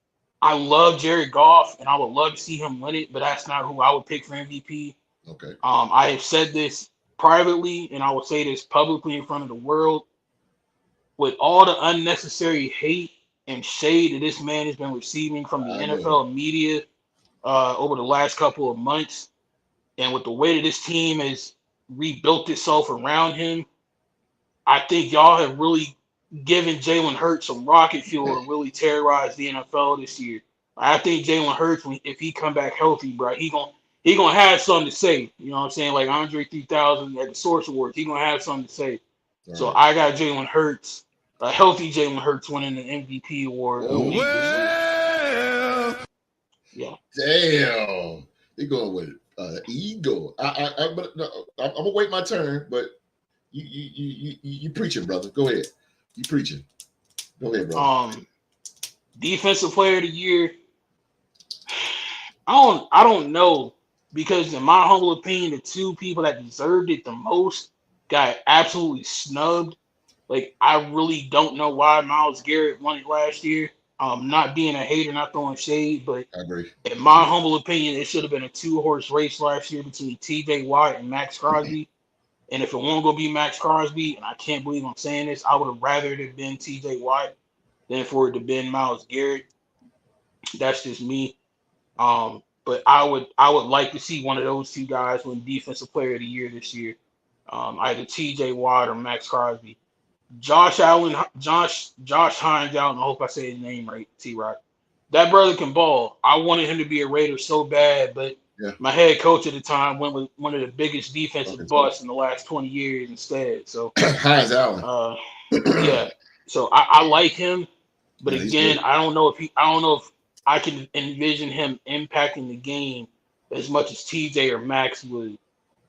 love Jared Goff, and I would love to see him win it, but that's not who I would pick for MVP. Okay. I have said this privately, and I will say this publicly in front of the world. With all the unnecessary hate and shade that this man has been receiving from the NFL media over the last couple of months, and with the way that this team has rebuilt itself around him, I think y'all have really given Jalen Hurts some rocket fuel to really terrorize the NFL this year. I think Jalen Hurts, if he come back healthy, bro, he gonna have something to say. You know what I'm saying? Like Andre 3000 at the Source Awards, he gonna have something to say. Right. So I got Jalen Hurts, a healthy Jalen Hurts, winning the MVP award. Yeah. Damn. He going with ego. I'm gonna wait my turn, but you preaching, brother. Go ahead. You preaching. Go ahead, bro. Defensive Player of the Year. I don't know, because in my humble opinion, the 2 people that deserved it the most got absolutely snubbed. Like, I really don't know why Myles Garrett won it last year. Not being a hater, not throwing shade, but I agree. In my humble opinion, it should have been a 2-horse race last year between TJ Watt and Max Crosby. And if it won't go be Max Crosby, and I can't believe I'm saying this, I would have rather it have been TJ Watt than for it to have been Myles Garrett. That's just me. But I would like to see one of those 2 guys win Defensive Player of the Year this year. Either TJ Watt or Max Crosby. Josh Hines Allen, I hope I say his name right, T-Rock. That brother can ball. I wanted him to be a Raider so bad, but my head coach at the time went with one of the biggest defensive busts in the last 20 years instead. So Hines Allen. Yeah. So I like him, but again, I don't know if I can envision him impacting the game as much as TJ or Max would.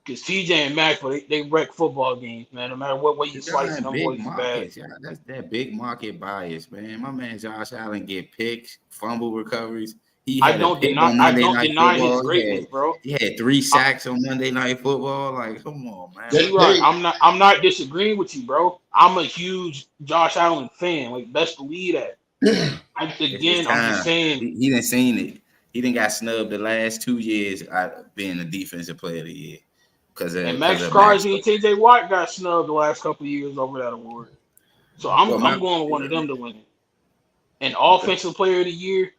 Because TJ and Max, they wreck football games, man. No matter what way you slice them, boys is bad. That's that big market bias, man. My man Josh Allen get picks, fumble recoveries. I don't deny his greatness, bro. He had 3 sacks on Monday Night Football. Like, come on, man. I'm not disagreeing with you, bro. I'm a huge Josh Allen fan. Like, best believe that. I'm just saying he didn't seen it. He didn't got snubbed the last 2 years being the defensive player of the year. And Max Crosby and TJ Watt got snubbed the last couple of years over that award. So I'm going with one of them to win it. And offensive player of the year,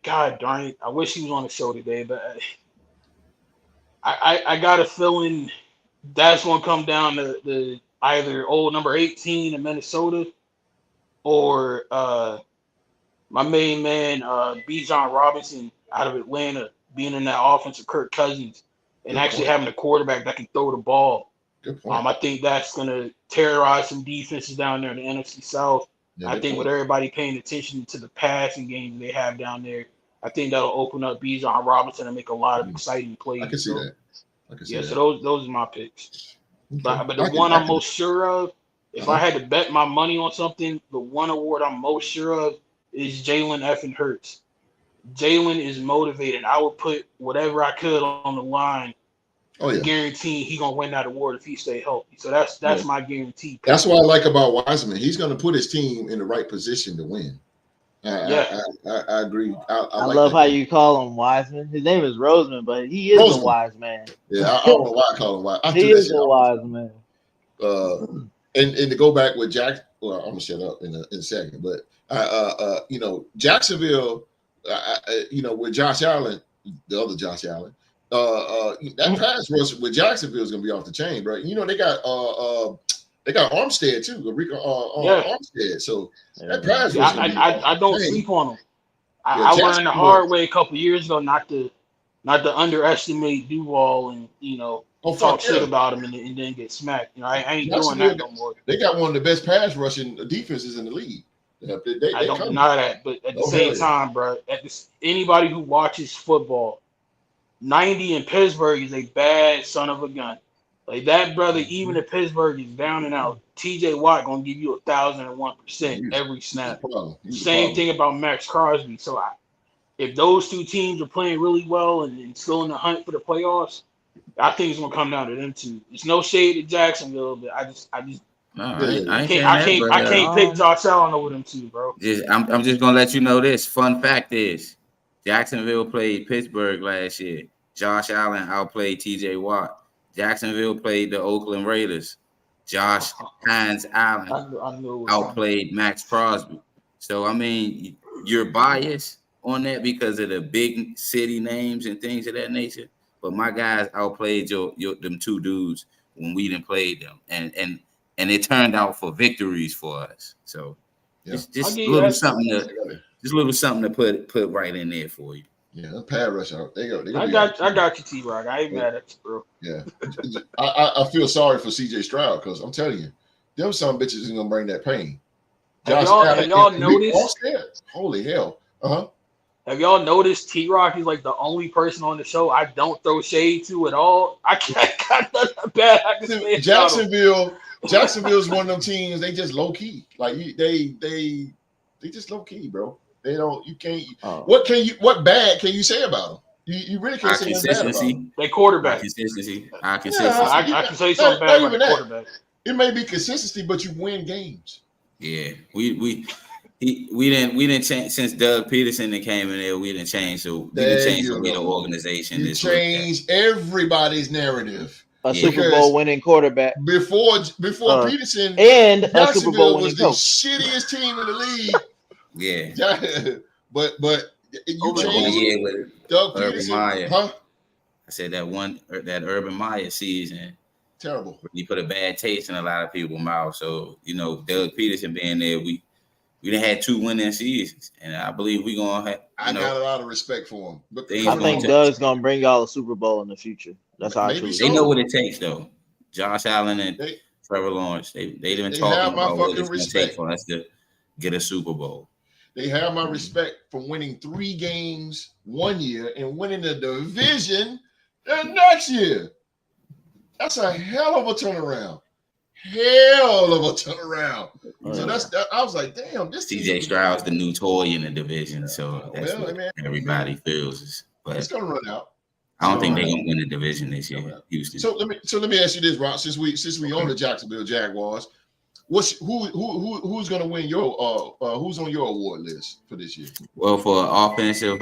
God darn it. I wish he was on the show today, but I got a feeling that's going to come down to the either old number 18 in Minnesota or my main man, Bijan Robinson out of Atlanta, being in that offense of Kirk Cousins and actually having a quarterback that can throw the ball. I think that's going to terrorize some defenses down there in the NFC South. Yeah, I think with everybody paying attention to the passing game they have down there, I think that'll open up Bijan Robinson and make a lot of exciting plays. I can see that. So those are my picks. Okay. But the one I'm most sure of, if I had to bet my money on something, the one award I'm most sure of is Jalen effing Hurts. Jalen is motivated. I would put whatever I could on the line. Guaranteeing he's gonna win that award if he stay healthy. So that's my guarantee. That's what I like about Wiseman. He's gonna put his team in the right position to win. I agree. I love how you call him Wiseman. His name is Roseman, but he is a wise man. Yeah, I don't know why I call him wise. He is a wise man. And to go back with Jack, well, I'm gonna shut up in a second, but Jacksonville, with Josh Allen, the other Josh Allen. That pass rush with Jacksonville is gonna be off the chain, bro. They got Armstead too, Rico Armstead. So that pass rush. I don't sleep on him. I learned the hard way a couple years ago not to underestimate Duval and talk shit about him and then get smacked. I ain't doing that no more. They got one of the best pass rushing defenses in the league. I don't deny that, but at the same time, bro, anybody who watches football. 90 in Pittsburgh is a bad son of a gun. Like that, brother, even if Pittsburgh is down and out, TJ Watt gonna give you 1,001% every snap. Same thing about Max Crosby. So if those two teams are playing really well and still in the hunt for the playoffs, I think it's gonna come down to them two. It's no shade at Jacksonville, but I can't pick Josh Allen over them two, bro. I'm just gonna let you know this. Fun fact is Jacksonville played Pittsburgh last year. Josh Allen outplayed TJ Watt. Jacksonville played the Oakland Raiders. Josh Hines Allen outplayed Max Crosby. So, I mean, you're biased on that because of the big city names and things of that nature. But my guys outplayed them two dudes when we didn't play them. And it turned out for victories for us. So, just a little something to put right in there for you. Yeah, the pad rush out. I got you, T-Rock. I ain't mad at you, bro. Yeah, I feel sorry for CJ Stroud because I'm telling you, them some bitches is gonna bring that pain. Have y'all noticed? Holy hell! Have y'all noticed T-Rock is like the only person on the show I don't throw shade to at all? I got nothing bad I can say. Jacksonville's one of them teams. They just low key. Like they just low key, bro. They don't. You can't. What bad can you say about them? You really can't say anything bad about them. They quarterback. Consistency. I can say something bad about the quarterback. It may be consistency, but you win games. Yeah, we didn't change since Doug Peterson came in there. We didn't change. So we didn't change the way the organization. You change everybody's narrative. A Super Bowl winning quarterback before Peterson and a Super Bowl winning coach. The shittiest team in the league. Yeah, but you changed with Doug Urban Peterson, Meyer. huh? I said that Urban Meyer season terrible. He put a bad taste in a lot of people's mouth. So Doug Peterson being there, we done had 2 winning seasons, and I believe we gonna have. I got a lot of respect for him. But I think Doug's gonna bring y'all a Super Bowl in the future. That's how they know what it takes, though. Josh Allen and Trevor Lawrence, they've been talking about what it's gonna take for us to get a Super Bowl. They have my respect for winning 3 games one year and winning the division the next year. That's a hell of a turnaround. hell of a turnaround. So that's that. I was like, damn, this CJ Stroud's the new toy in the division, so that's what everybody feels. But it's gonna run out. I don't think they're gonna win the division this year, Houston. So let me ask you this, Rob. Since we own the Jacksonville Jaguars, who's gonna win your who's on your award list for this year? Well, for offensive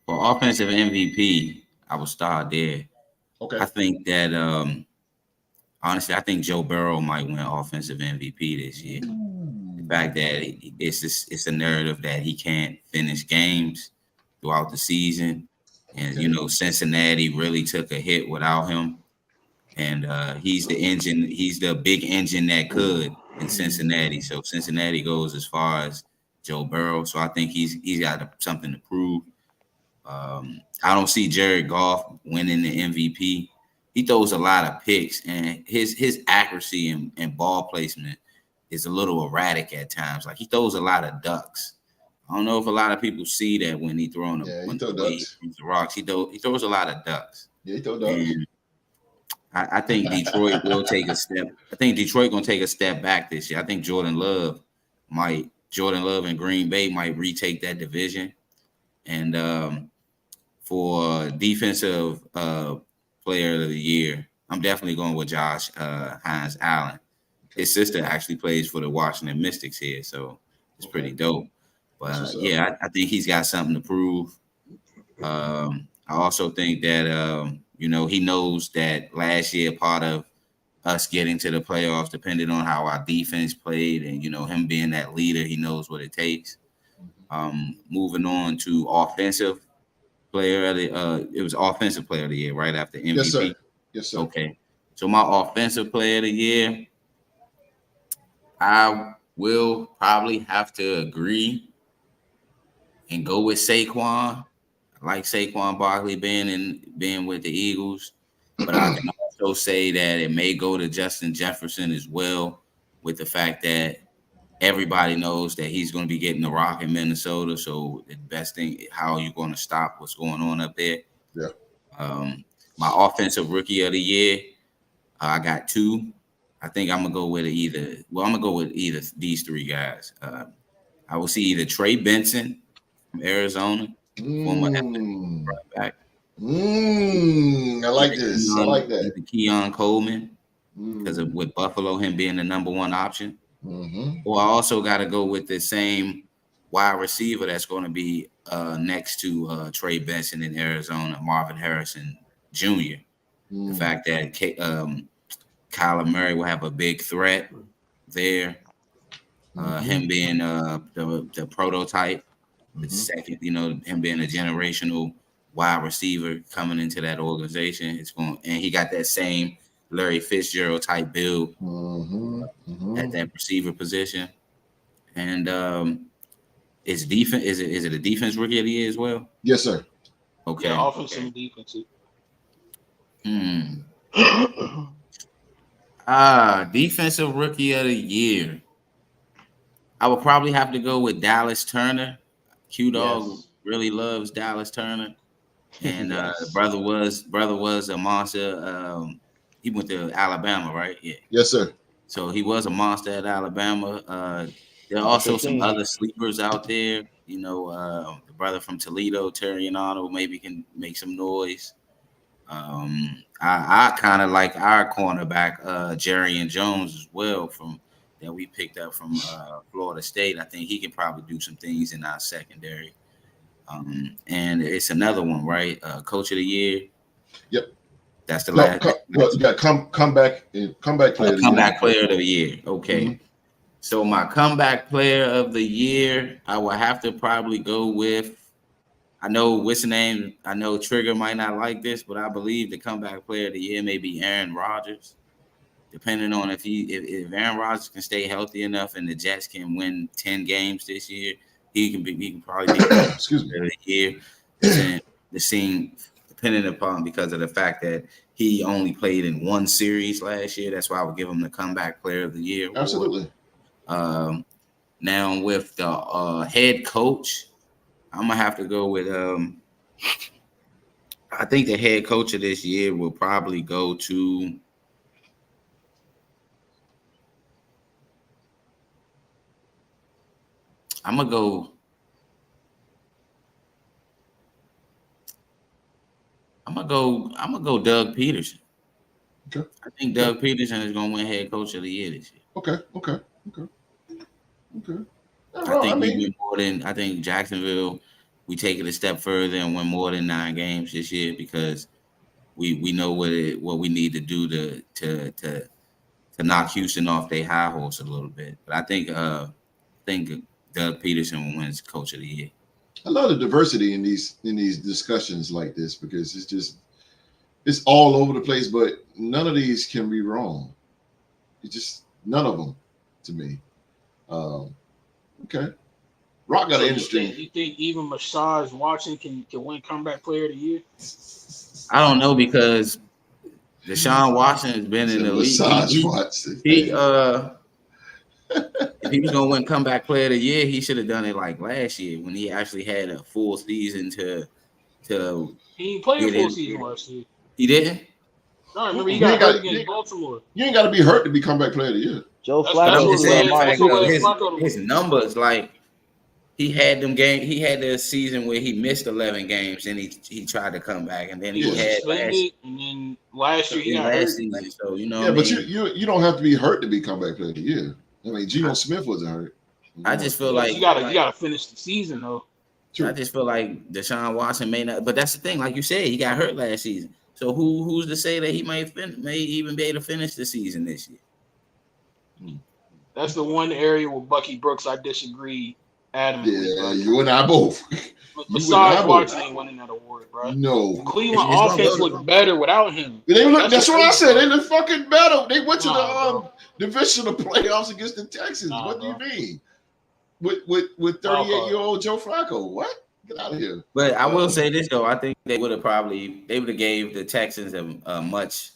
MVP, I will start there. Okay. I think that honestly, I think Joe Burrow might win offensive MVP this year. The fact that it's a narrative that he can't finish games throughout the season. And, Cincinnati really took a hit without him. And he's the engine. He's the big engine that could in Cincinnati. So Cincinnati goes as far as Joe Burrow. So I think he's got something to prove. I don't see Jared Goff winning the MVP. He throws a lot of picks, and his accuracy and ball placement is a little erratic at times. Like, he throws a lot of ducks. I don't know if a lot of people see that when he throwing the rocks. He throws a lot of ducks. Yeah, he throws ducks. And I think Detroit will take a step. I think Detroit gonna take a step back this year. I think Jordan Love and Green Bay might retake that division. And for defensive player of the year, I'm definitely going with Josh Hines Allen. His sister actually plays for the Washington Mystics here, so it's pretty dope. But I think he's got something to prove. I also think that he knows that last year part of us getting to the playoffs depended on how our defense played, and him being that leader, he knows what it takes. Moving on to offensive player of the it was offensive player of the year right after MVP. Yes, sir. Okay, so my offensive player of the year, I will probably have to agree and go with Saquon. I like Saquon Barkley being with the Eagles, but I can also say that it may go to Justin Jefferson as well, with the fact that everybody knows that he's going to be getting the rock in Minnesota. So the best thing, how are you going to stop what's going on up there? Yeah. My offensive rookie of the year, I got two. I think I'm gonna go with either these three guys. I will see either Trey Benson from Arizona, former running back. I like this. I like that. Keon Coleman, because of with Buffalo, him being the number one option. Or I also got to go with the same wide receiver that's going to be next to Trey Benson in Arizona, Marvin Harrison Jr. The fact that Kyler Murray will have a big threat there. Him being the prototype, the second, him being a generational wide receiver coming into that organization. And he got that same Larry Fitzgerald type build at that receiver position. And is defense is it a defense rookie of the year as well? Yes, sir. Okay. Yeah, offense and defense. Defensive rookie of the year. I would probably have to go with Dallas Turner. Q-Dog really loves Dallas Turner. And brother was a monster. He went to Alabama, right? Yeah. Yes, sir. So he was a monster at Alabama. There are also some other sleepers out there. The brother from Toledo, Terrion Arnold, maybe can make some noise. I kind of like our cornerback, Jarrian Jones, as well, that we picked up from Florida State. I think he can probably do some things in our secondary. And it's another one, right? Coach of the year. Yep. That's the last. Comeback player of the year. Okay. So my comeback player of the year, I will have to probably go with. I know what's the name. I know Trigger might not like this, but I believe the comeback player of the year may be Aaron Rodgers. Depending on if Aaron Rodgers can stay healthy enough and the Jets can win 10 games this year, he can probably be excuse me, of the year. The scene depending upon because of the fact that he only played in one series last year. That's why I would give him the comeback player of the year. Absolutely. Now with the head coach, I'm gonna have to go with I think the head coach of this year will probably go to I'm gonna go. I'm gonna go Doug Peterson. Okay. I think Doug Peterson is gonna win head coach of the year this year. Okay. I think Jacksonville, we take it a step further and win more than 9 games this year because we know what we need to do to knock Houston off their high horse a little bit. But I think Doug Peterson wins coach of the year. I love the diversity in these discussions like this because it's all over the place, but none of these can be wrong. It's just none of them to me. Okay. Rock got an industry. You think even Massage Watson can win comeback player of the year? I don't know because Deshaun Watson has been in the league. If he was gonna win comeback player of the year, he should have done it like last year when he actually had a full season to. He didn't play a full season last year. He didn't. No, remember he got hurt against Baltimore. You ain't got to be hurt to be comeback player of the year. Joe Flacco. His numbers, like he had them game. He had the season where he missed 11 games, and he tried to come back, and then he had and then last year he got hurt. Season, so you know. Yeah, but you don't have to be hurt to be comeback player of the year. I mean, Geno Smith wasn't hurt. I just feel like you gotta finish the season though. True. I just feel like Deshaun Watson may not, but that's the thing. Like you said, he got hurt last season. So who's to say that he may even be able to finish the season this year? That's the one area with Bucky Brooks I disagree adamantly. Yeah, you and I both. Besides, Watson ain't winning that award, bro. No. Cleveland offense looked better without him. That's what I said. They look fucking better. They went to the divisional playoffs against the Texans. What do you mean? With 38-year-old Joe Flacco. What? Get out of here. But I will say this though, I think they would have gave the Texans a much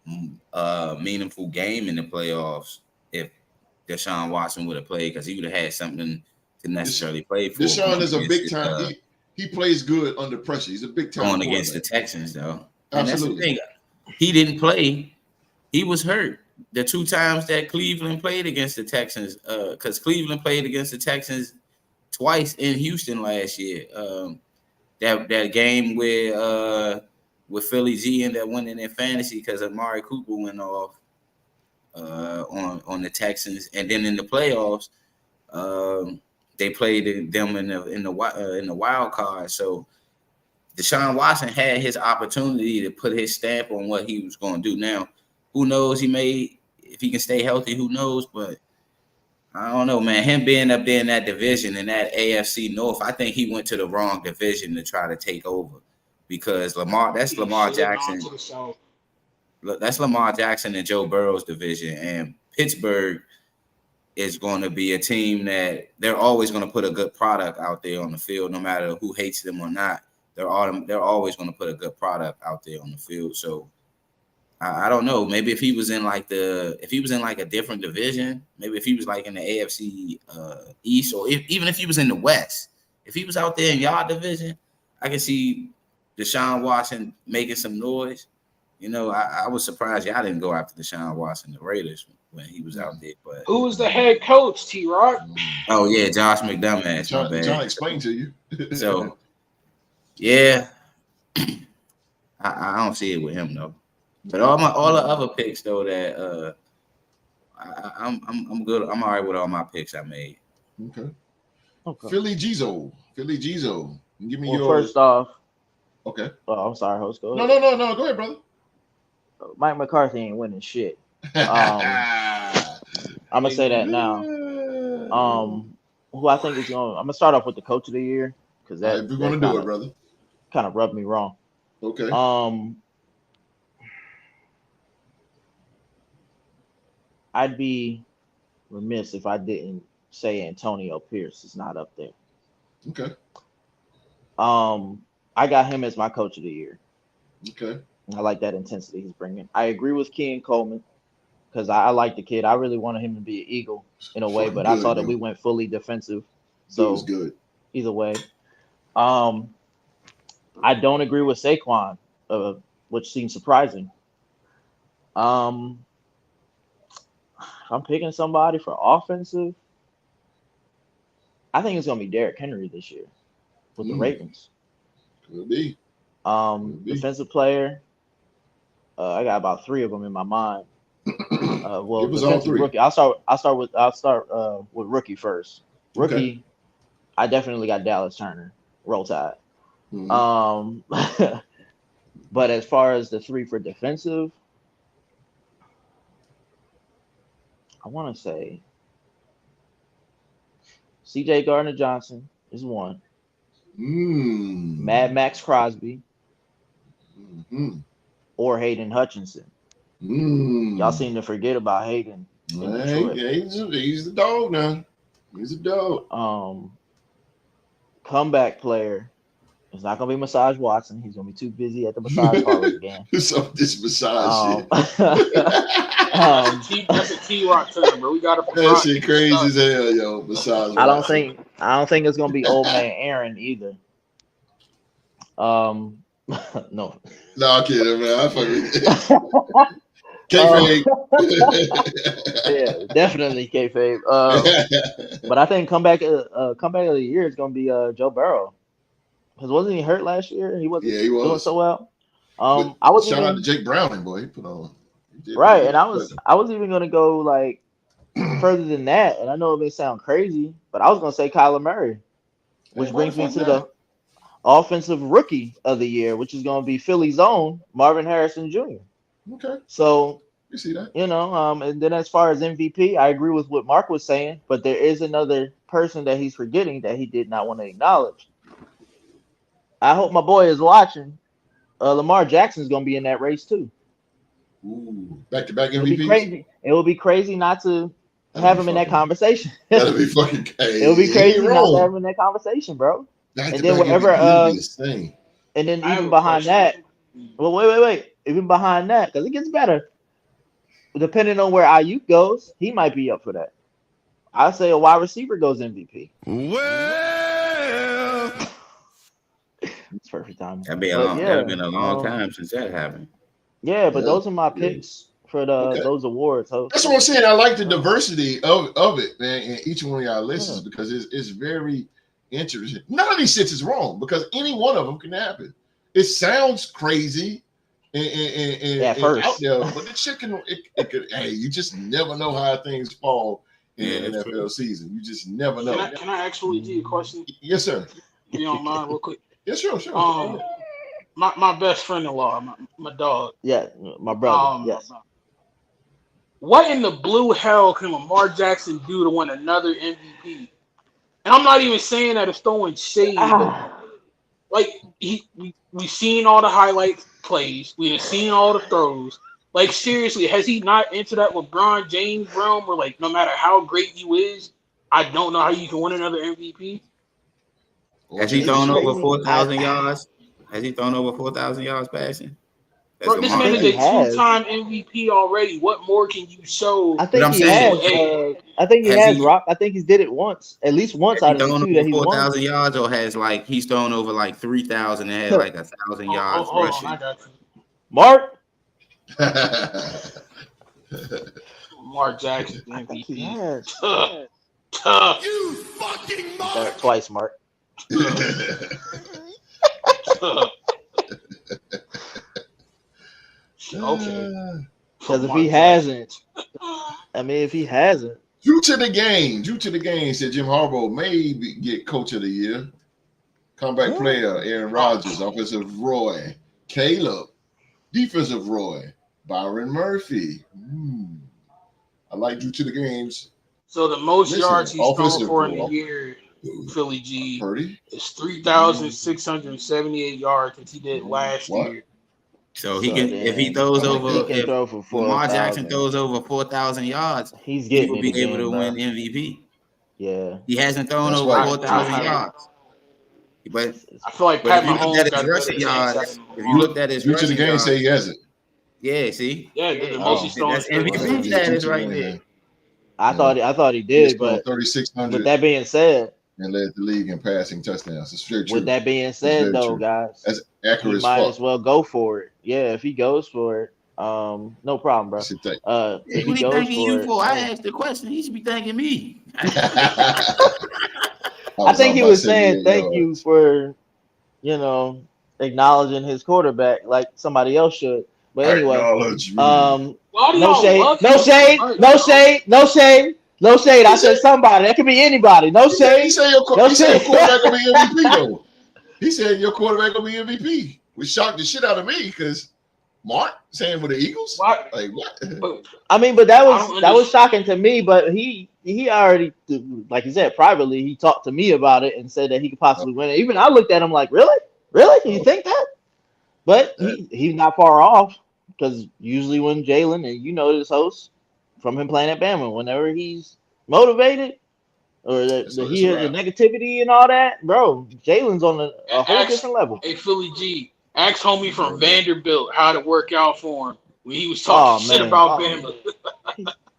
meaningful game in the playoffs if Deshaun Watson would have played because he would have had something to necessarily play for. Deshaun is a big time. He plays good under pressure. He's a big time going against the Texans though. Absolutely. And that's the thing. He didn't play. He was hurt. The 2 times that Cleveland played against the Texans, because Cleveland played against the Texans twice in Houston last year. That game with Philly G ended up winning in fantasy because Amari Cooper went off on the Texans, and then in the playoffs, they played them in the wild card. So Deshaun Watson had his opportunity to put his stamp on what he was going to do. Now, who knows? If he can stay healthy, who knows? But I don't know, man. Him being up there in that division, in that AFC North, I think he went to the wrong division to try to take over because that's Lamar Jackson. That's Lamar Jackson and Joe Burrow's division, and Pittsburgh is going to be a team that they're always going to put a good product out there on the field, no matter who hates them or not. They're always going to put a good product out there on the field. So I don't know. Maybe if he was in like a different division, maybe if he was like in the AFC East, or even if he was in the West, if he was out there in y'all division, I can see Deshaun Watson making some noise. You know, I was surprised y'all didn't go after Deshaun Watson, the Raiders, when he was out there. But who was the head coach, T-Rock? Oh yeah, Josh McDermott. John explained to you. So yeah, I don't see it with him though. But all the other picks though that I'm good. I'm all right with all my picks I made. Okay. Philly Gizo. Give me your first off. Okay. Oh, I'm sorry, host. Go ahead. No. Go ahead, brother. Mike McCarthy ain't winning shit. I'm gonna say that now. Who I think is going? I'm gonna start off with the coach of the year because we're gonna do it, brother. Kind of rubbed me wrong. Okay. I'd be remiss if I didn't say Antonio Pierce is not up there. Okay. I got him as my coach of the year. Okay. I like that intensity he's bringing. I agree with Ken Coleman because I like the kid. I really wanted him to be an Eagle in a way, but I saw that we went fully defensive. So it was good. Either way. I don't agree with Saquon, which seems surprising. I'm picking somebody for offensive. I think it's gonna be Derrick Henry this year with the Ravens. Could be. Defensive player. I got about 3 of them in my mind. Well, defensive rookie. I'll start with rookie first. Rookie, okay. I definitely got Dallas Turner. Roll Tide. But as far as the 3 for defensive, I want to say C.J. Gardner-Johnson is 1. Mad Max Crosby. Or Hayden Hutchinson. Y'all seem to forget about Hayden. He's the dog now. He's a dog. Comeback player. It's not gonna be Massage Watson. He's gonna be too busy at the massage parlor again. So this massage shit. That's a T-Rock term, bro. We gotta. That shit crazy as hell, yo. Massage. I don't think it's gonna be old man Aaron either. No. No, I'm kidding, man. I fucking kayfabe. Yeah, definitely kayfabe. But I think comeback of the year is gonna be Joe Burrow. Because wasn't he hurt last year? He wasn't doing so well. I was shout out to Jake Browning, boy. He put on. Right, and I was even gonna go like further than that, and I know it may sound crazy, but I was gonna say Kyler Murray, which brings me to the offensive rookie of the year, which is gonna be Philly's own Marvin Harrison Jr. Okay. So you see that, and then as far as MVP, I agree with what Mark was saying, but there is another person that he's forgetting that he did not want to acknowledge. I hope my boy is watching. Lamar Jackson's gonna be in that race too. Ooh, back-to-back MVPs. It would be crazy not to have him in that conversation. That'd be fucking crazy. It would be crazy not to have him in that conversation, bro. And then whatever. And then even behind that, well, wait. Even behind that, because it gets better. Depending on where Ayuk goes, he might be up for that. I say a wide receiver goes MVP. Well, it's perfect time. That'd been a long time since that happened. Yeah, but those are my picks for those awards. That's what I'm saying. I like the diversity of it, man, in each one of y'all lists because it's very interesting. None of these shits is wrong because any one of them can happen. It sounds crazy and out there, but the shit can. It could. Hey, you just never know how things fall in the NFL season. You just never know. Can I actually do a question? Yes, sir. If you don't mind, real quick. Yes, sure. My best friend-in-law, my dog. Yeah, my brother. Yes. What in the blue hell can Lamar Jackson do to win another MVP? And I'm not even saying that it's throwing shade. Like we've seen all the highlight plays. We've seen all the throws. Like seriously, has he not entered that LeBron James realm where like no matter how great you is, I don't know how you can win another MVP? Has he thrown over 4,000 yards? Has he thrown over 4,000 yards passing? Bro, this man is a two-time MVP already. What more can you show? I think he has. I think he has. Rock. I think he's did it once, at least once out of the two that he won. 4,000 yards, or has like he's thrown over like 3,000 and had like 1,000 yards rushing. I got you. Mark. Mark Jackson MVP. You fucking Mark. Twice, Mark. Okay. Because if he hasn't, due to the game, said Jim Harbaugh may get coach of the year. Comeback player, Aaron Rodgers. Offensive Roy. Caleb. Defensive Roy. Byron Murphy. I like due to the games. So the most yards he's thrown for in a year, Philly G, Purdy is 3,678 yards that he did last year. So he can, if he throws over, if Lamar Jackson throws over 4,000 yards, he will be able to win MVP. Yeah, he hasn't thrown over 4,000 yards. But I feel like Pat Mahomes got rushing yards. If you looked at his rushing yards, say he hasn't. Yeah, see, the most he's thrown. That's MVP status right there. I thought he did, but 3,600. With that being said, and led the league in passing touchdowns. It's very true. With that being said, though, guys, that's accurate. He might as well go for it. Yeah, if he goes for it, no problem, bro. If he goes for it, I asked the question. He should be thanking me. I think he was saying thank you for, acknowledging his quarterback like somebody else should. But anyway, no shade. I said somebody. That could be anybody. No shade. He said your quarterback will be MVP though. He said your quarterback will be MVP. Which shocked the shit out of me because Mark saying for the Eagles. What? Like what? I mean, but that was shocking to me. But he already, like you said, privately, he talked to me about it and said that he could possibly win it. Even I looked at him like, really? You think that? But he's not far off because usually when Jalen, and this host from him playing at Bama, whenever he's motivated or the negativity and all that, bro, Jalen's on a whole different level. Hey, Philly G, ask homie from Vanderbilt how to work out for him when he was talking shit about Bama.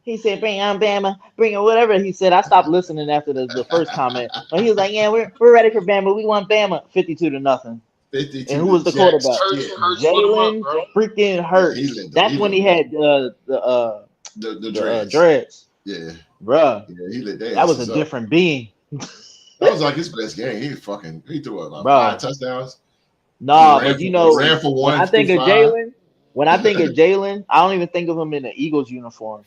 He said, bring on Bama, bring on whatever. He said, I stopped listening after the first comment. But he was like, yeah, we're ready for Bama. We want Bama 52-0. 52. And who was the quarterback? Jalen freaking Hurts. That's when he had the dreads. Yeah. Bruh. Yeah, he lit that. That was a different being. That was like his best game. He threw like 5 touchdowns. Nah, but ran for one. When I think of Jalen, I don't even think of him in the Eagles uniform.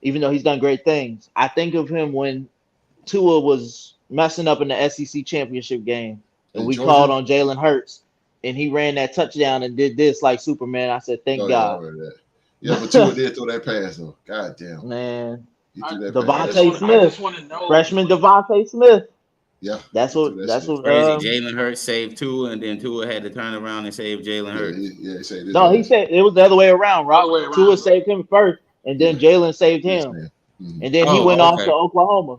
Even though he's done great things. I think of him when Tua was messing up in the SEC championship game. And we called on Jalen Hurts. And he ran that touchdown and did this like Superman. I said, thank God. Yeah, but Tua did throw that pass, though. God damn. Man. Devontae Smith. Freshman Devontae Smith. Yeah. That's what crazy. Jalen Hurts saved Tua, and then Tua had to turn around and save Jalen Hurts. He saved he said it was the other way around, right? Tua saved him first. And then Jalen saved him, and then he went off to Oklahoma.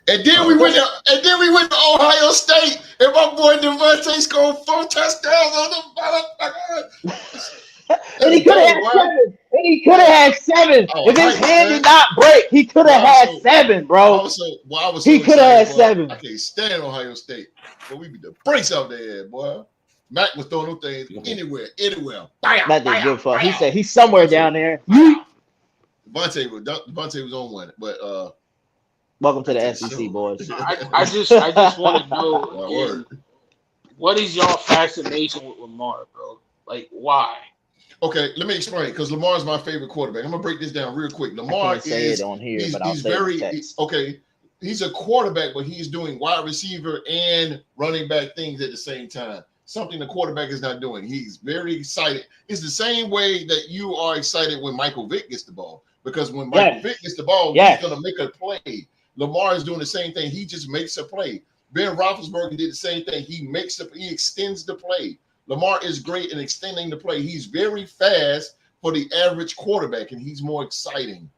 And then we went to Ohio State, and my boy Devontae scored 4 touchdowns on the motherfucker. And he could have had 7. If his hand did not break, he could have had 7, bro. He could have had 7. I can't stand Ohio State, but we beat the brakes out there, boy. Mac was throwing them things anywhere. That did good for him. He said he's somewhere down there. Devontae was on one, but welcome to the SEC, boys. I just want to know what is y'all fascination with Lamar, bro? Like, why? Okay, let me explain because Lamar's my favorite quarterback. I'm gonna break this down real quick. Lamar he's a quarterback, but he's doing wide receiver and running back things at the same time. Something the quarterback is not doing. He's very excited. It's the same way that you are excited when Michael Vick gets the ball. Because when Michael Vick gets the ball, he's going to make a play. Lamar is doing the same thing. He just makes a play. Ben Roethlisberger did the same thing. He extends the play. Lamar is great in extending the play. He's very fast for the average quarterback, and he's more exciting.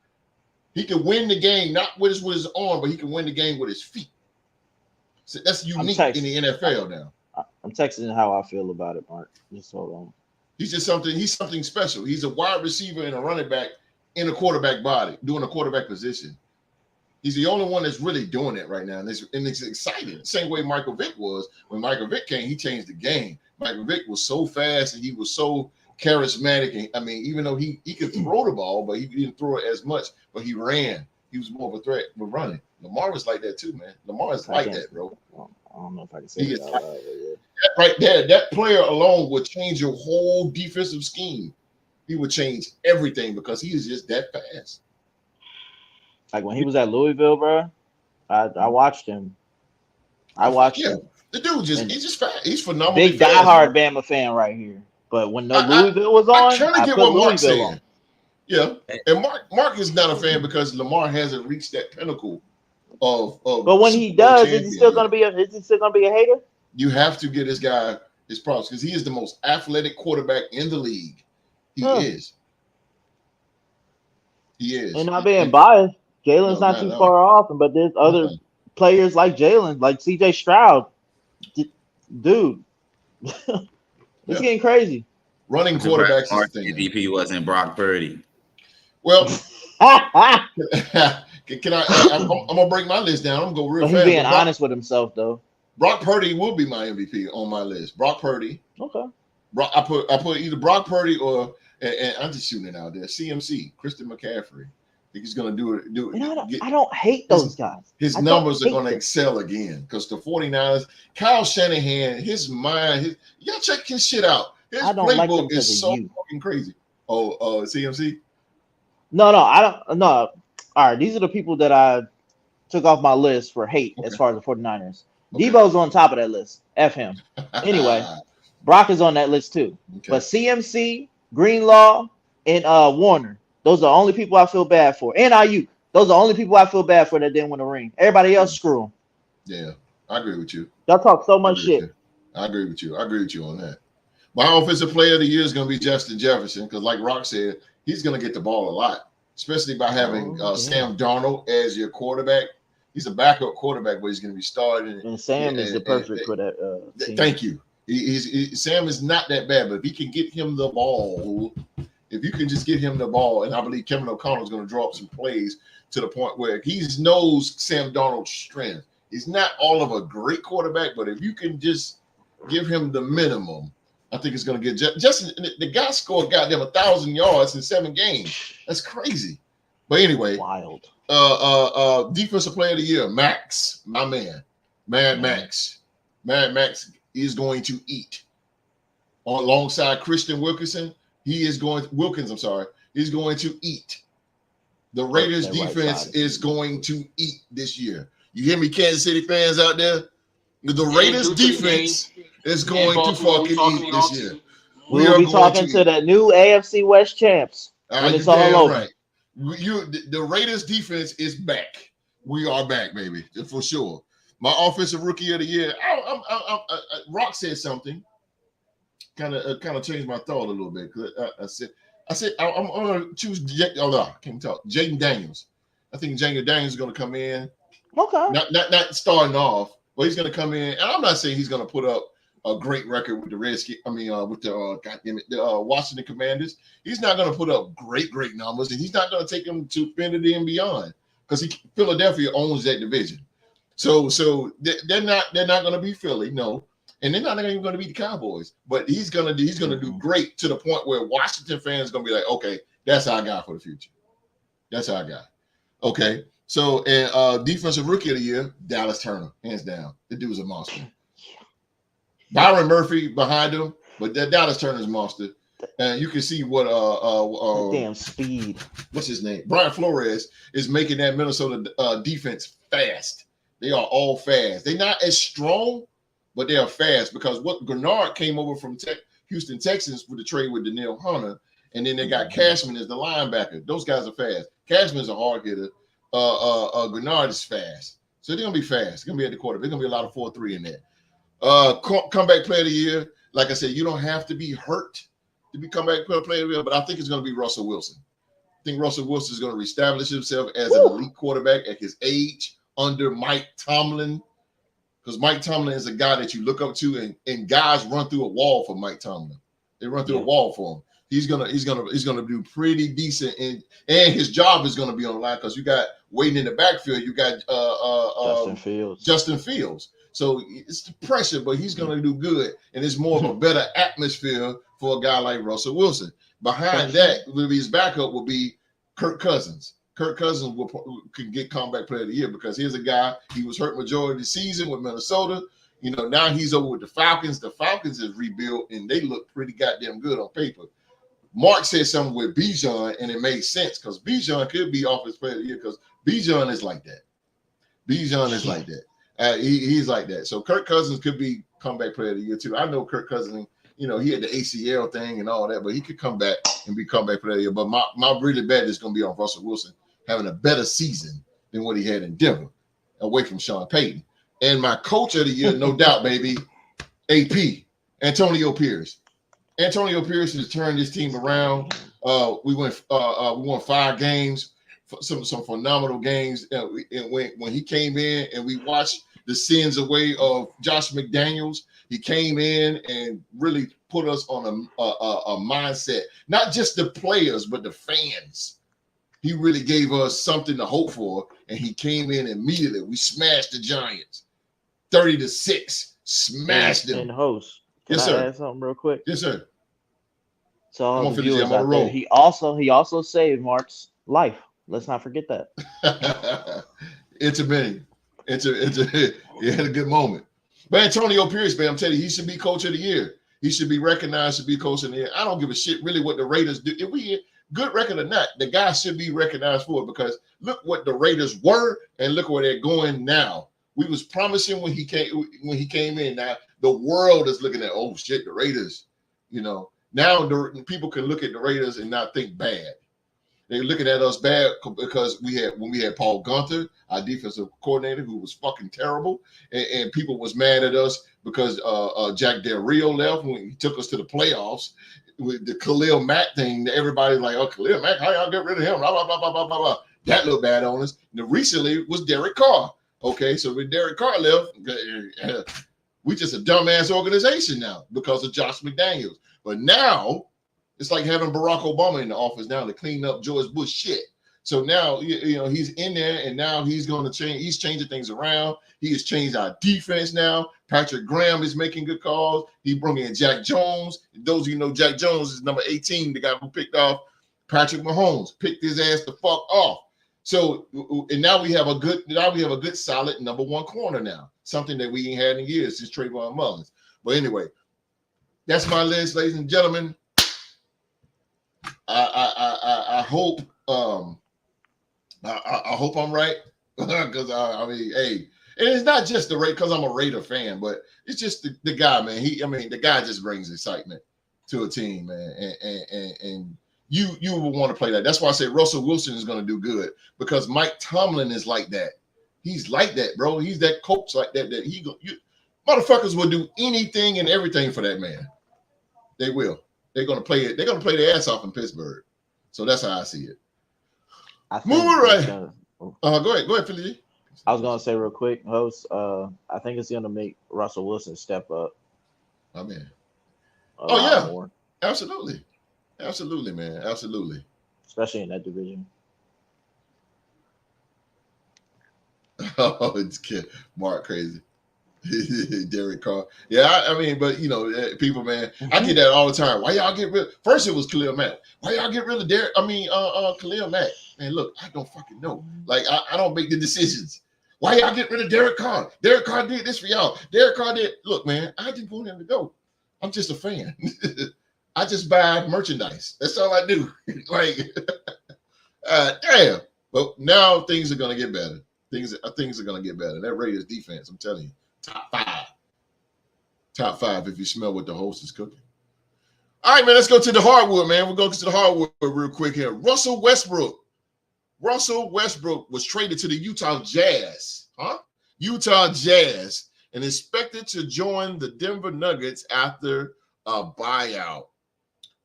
He can win the game, not with his arm, but he can win the game with his feet. So that's unique in the NFL now. I'm texting how I feel about it, Mark. Just hold on. He's something special. He's a wide receiver and a running back in a quarterback body, doing a quarterback position. He's the only one that's really doing it right now, and it's exciting. Same way Michael Vick was. When Michael Vick came, he changed the game. Michael Vick was so fast and he was so charismatic. And I mean, even though he could throw the ball, but he didn't throw it as much, but he ran. He was more of a threat with running. Lamar was like that too, man. Lamar is like that, bro. I don't know if I can say that. Right there, that player alone would change your whole defensive scheme. He would change everything because he is just that fast. Like when he was at Louisville, bro, I watched him. The dude he's just fast. He's phenomenal. Big diehard Bama fan right here. But when Louisville was on, I kind of get what Mark's saying. Yeah, and Mark is not a fan because Lamar hasn't reached that pinnacle of but when he does, is he still gonna be a hater? You have to get this guy his props because he is the most athletic quarterback in the league. He is. And not being biased, Jalen's not too far off, but there's other players like Jalen, like CJ Stroud. Dude, it's getting crazy. Running quarterbacks is the thing. MVP wasn't Brock Purdy. Well, I'm gonna break my list down. I'm gonna go real fast. He's being honest with himself, though. Brock Purdy will be my MVP on my list. Brock Purdy. Okay. I put either Brock Purdy or and I'm just shooting it out there. CMC, Christian McCaffrey. He's going to do it. I don't hate those guys. His numbers are going to excel again because the 49ers, Kyle Shanahan, his mind, y'all check his shit out. His playbook is so fucking crazy. Oh, CMC? No, I don't. No. All right, these are the people that I took off my list for hate as far as the 49ers. Okay. Debo's on top of that list. F him. Anyway, Brock is on that list too. Okay. But CMC, Greenlaw, and Warner, those are the only people I feel bad for. And IU, those are the only people I feel bad for that didn't win a ring. Everybody else, screw them. Yeah, I agree with you. Y'all talk so much shit. I agree with you. I agree with you on that. My offensive player of the year is going to be Justin Jefferson because, like Rock said, he's going to get the ball a lot, especially by having Sam Darnold as your quarterback. He's a backup quarterback, but he's going to be starting. And Sam is the perfect for that team. Thank you. Sam is not that bad, but if he can get him the ball, if you can just get him the ball, and I believe Kevin O'Connell is going to draw up some plays to the point where he knows Sam Darnold's strength. He's not all of a great quarterback, but if you can just give him the minimum, I think it's going to get Justin. The guy scored goddamn 1,000 yards in 7 games. That's crazy. But anyway, wild. Defensive player of the year, Max, my man, Mad Max is going to eat alongside Christian Wilkinson. He's going to eat. The Raiders defense is going to eat this year. You hear me, Kansas City fans out there? The Raiders defense is going to fucking eat this year. We will be talking to the new AFC West champs when it's all over. Right. The Raiders defense is back. We are back, baby, for sure. My offensive rookie of the year, Rock said something, kind of changed my thought a little bit. I said I'm going to choose. I can't talk. Jaden Daniels. I think Jaden Daniels is going to come in. Okay. Not starting off, but he's going to come in, and I'm not saying he's going to put up a great record with the Redskins. I mean, with the Washington Commanders. He's not going to put up great numbers, and he's not going to take them to infinity and beyond because Philadelphia owns that division. So they're not going to be Philly, no, and they're not even going to be the Cowboys. But he's going to do great to the point where Washington fans are going to be like, okay, that's our guy for the future. That's our guy. Okay. So and defensive rookie of the year, Dallas Turner, hands down. The dude's a monster. Byron Murphy behind him, but that Dallas Turner's a monster. And you can see what damn speed. What's his name? Brian Flores is making that Minnesota defense fast. They are all fast. They're not as strong, but they are fast because what Grenard came over from Houston Texans with the trade with Danielle Hunter, and then they got Cashman as the linebacker. Those guys are fast. Cashman's a hard hitter. Grenard is fast. So they're gonna be fast. It's gonna be at the quarterback. There's gonna be a lot of 4-3 in there. Comeback player of the year. Like I said, you don't have to be hurt to be comeback player of the year, but I think it's gonna be Russell Wilson. I think Russell Wilson is gonna reestablish himself as an elite quarterback at his age under Mike Tomlin. Because Mike Tomlin is a guy that you look up to, and guys run through a wall for Mike Tomlin. They run through a wall for him. He's gonna do pretty decent, and his job is gonna be on the line because you got waiting in the backfield. You got Justin Fields. So it's the pressure, but he's gonna do good, and it's more of a better atmosphere for a guy like Russell Wilson. Behind that, will be his backup will be Kirk Cousins. Kirk Cousins can get comeback player of the year because here's a guy, he was hurt majority of the season with Minnesota. You know, now he's over with the Falcons. The Falcons is rebuilt, and they look pretty goddamn good on paper. Mark said something with Bijan, and it made sense because Bijan could be offensive player of the year because Bijan is like that. Bijan is like that. He's like that. So Kirk Cousins could be comeback player of the year too. I know Kirk Cousins, you know, he had the ACL thing and all that, but he could come back and be comeback player of the year. But my really bet is going to be on Russell Wilson having a better season than what he had in Denver, away from Sean Payton. And my coach of the year, no doubt, baby, AP, Antonio Pierce. Antonio Pierce has turned this team around. We won 5 games, some phenomenal games. And when he came in and we watched the sins away of Josh McDaniels, he came in and really put us on a mindset, not just the players, but the fans. He really gave us something to hope for, and he came in immediately. We smashed the Giants, 30-6, smashed them. And host, yes, sir. I add something real quick? Yes, sir. So the viewers out there, he also saved Mark's life. Let's not forget that. It's he had a good moment. But Antonio Pierce, man, I'm telling you, he should be coach of the year. He should be recognized to be coach of the year. I don't give a shit really what the Raiders do. If we good record or not, the guy should be recognized for it, because look what the Raiders were and look where they're going now. We was promising when he came in. Now the world is looking at, oh shit, the Raiders. You know, now the people can look at the Raiders and not think bad. They're looking at us bad because when we had Paul Gunther, our defensive coordinator, who was fucking terrible, and people was mad at us because Jack Del Rio left when he took us to the playoffs with the Khalil Mack thing. Everybody's like, "Oh, Khalil Mack, how y'all get rid of him?" Blah blah blah blah blah blah blah. That looked bad on us. And recently was Derek Carr. Okay, so when Derek Carr left, we just a dumbass organization now because of Josh McDaniels. But now it's like having Barack Obama in the office now to clean up George Bush shit. So now, you know, he's in there, and now he's going to change. He's changing things around. He has changed our defense now. Patrick Graham is making good calls. He brought in Jack Jones. Those of you know, Jack Jones is number 18, the guy who picked off Patrick Mahomes, picked his ass the fuck off. So, and now we have a good solid number one corner now, something that we ain't had in years since Trayvon Mullins. But anyway, that's my list, ladies and gentlemen. I hope I hope I'm right, because I mean, hey, and it's not just the Raider, because I'm a Raider fan, but it's just the guy, man. The guy just brings excitement to a team, man, and you will want to play that. That's why I say Russell Wilson is going to do good, because Mike Tomlin is like that. He's like that, bro. He's that coach like that. Motherfuckers will do anything and everything for that man. They will. They're going to play it. They're going to play their ass off in Pittsburgh. So that's how I see it. Moving right. Go ahead, Philly. I was going to say real quick, host. I think it's going to make Russell Wilson step up. Oh man. More. Absolutely, man. Absolutely. Especially in that division. Oh, it's Mark crazy. Derek Carr. Yeah, I mean, but you know, people, man, I get that all the time. Why y'all get rid? First it was Khalil Mack. Why y'all get rid of Khalil Mack? Man, look, I don't fucking know. Like, I don't make the decisions. Why y'all get rid of Derek Carr? Derek Carr did this for y'all. Derek Carr did. Look, man, I didn't want him to go. I'm just a fan. I just buy merchandise. That's all I do. Like, damn. But now things are gonna get better. Things are gonna get better. That Raiders defense, I'm telling you. Top five if you smell what the host is cooking. All right, man, let's go to the hardwood, man. We'll go to the hardwood real quick here. Russell Westbrook was traded to the Utah Jazz, and expected to join the Denver Nuggets after a buyout.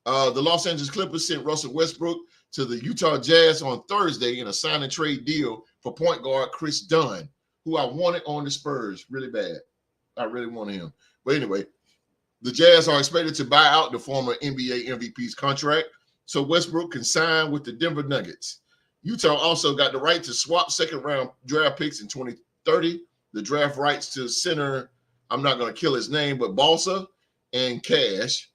The Los Angeles Clippers sent Russell Westbrook to the Utah Jazz on Thursday in a sign and trade deal for point guard Chris Dunn, who I wanted on the Spurs really bad. I really wanted him. But anyway, the Jazz are expected to buy out the former NBA MVP's contract so Westbrook can sign with the Denver Nuggets. Utah also got the right to swap second-round draft picks in 2030, the draft rights to center, I'm not going to kill his name, but Balsa and cash.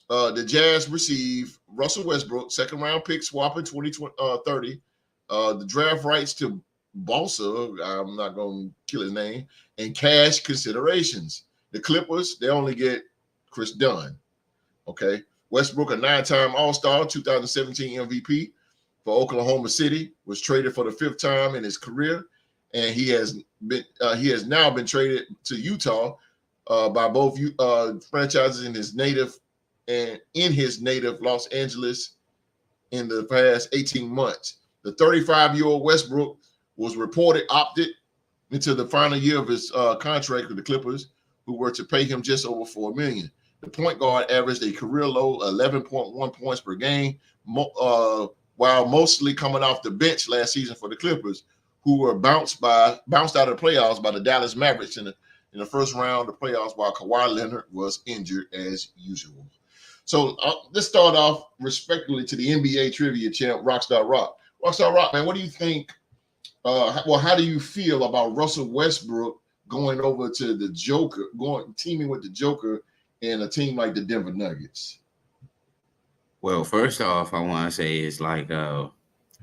The Jazz receive Russell Westbrook, second-round pick swap in 2030, the draft rights to Balsa, I'm not going to kill his name, and cash considerations. The Clippers, they only get Chris Dunn. Okay. Westbrook, a 9-time All-Star, 2017 MVP for Oklahoma City, was traded for the 5th time in his career, and he has now been traded to Utah by both franchises in his native Los Angeles in the past 18 months. The 35-year-old Westbrook was reported opted into the final year of his contract with the Clippers, who were to pay him just over $4 million. The point guard averaged a career low 11.1 points per game, while mostly coming off the bench last season for the Clippers, who were bounced out of the playoffs by the Dallas Mavericks in the first round of the playoffs, while Kawhi Leonard was injured as usual. So let's start off respectfully to the NBA trivia champ, Rockstar Rock. Rockstar Rock, man, what do you think? How do you feel about Russell Westbrook going over to the Joker, teaming with the Joker in a team like the Denver Nuggets? Well, first off, I want to say it's like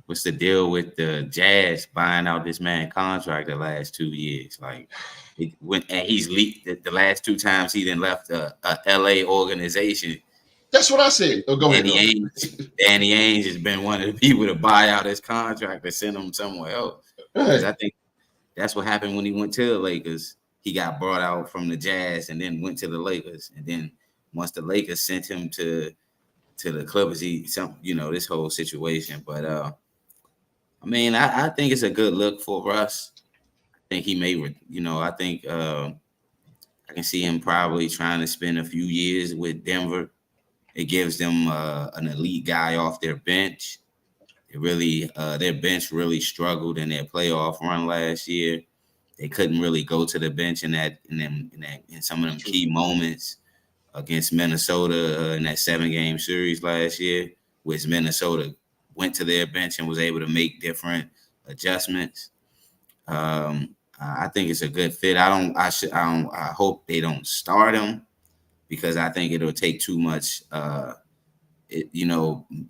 what's the deal with the Jazz buying out this man contract the last 2 years? Like, he's leaked the last 2 times he done left a LA organization. That's what I said. Oh, go ahead. Danny Ainge has been one of the people to buy out his contract and send him somewhere else. Because I think that's what happened when he went to the Lakers. He got brought out from the Jazz and then went to the Lakers. And then once the Lakers sent him to the Clippers, this whole situation. But I mean, I think it's a good look for Russ. I think he may, I think I can see him probably trying to spend a few years with Denver. It gives them an elite guy off their bench. Their bench really struggled in their playoff run last year. They couldn't really go to the bench in some of them key moments against Minnesota in that 7-game series last year, which Minnesota went to their bench and was able to make different adjustments. I think it's a good fit. I hope they don't start him, because I think it'll take too much.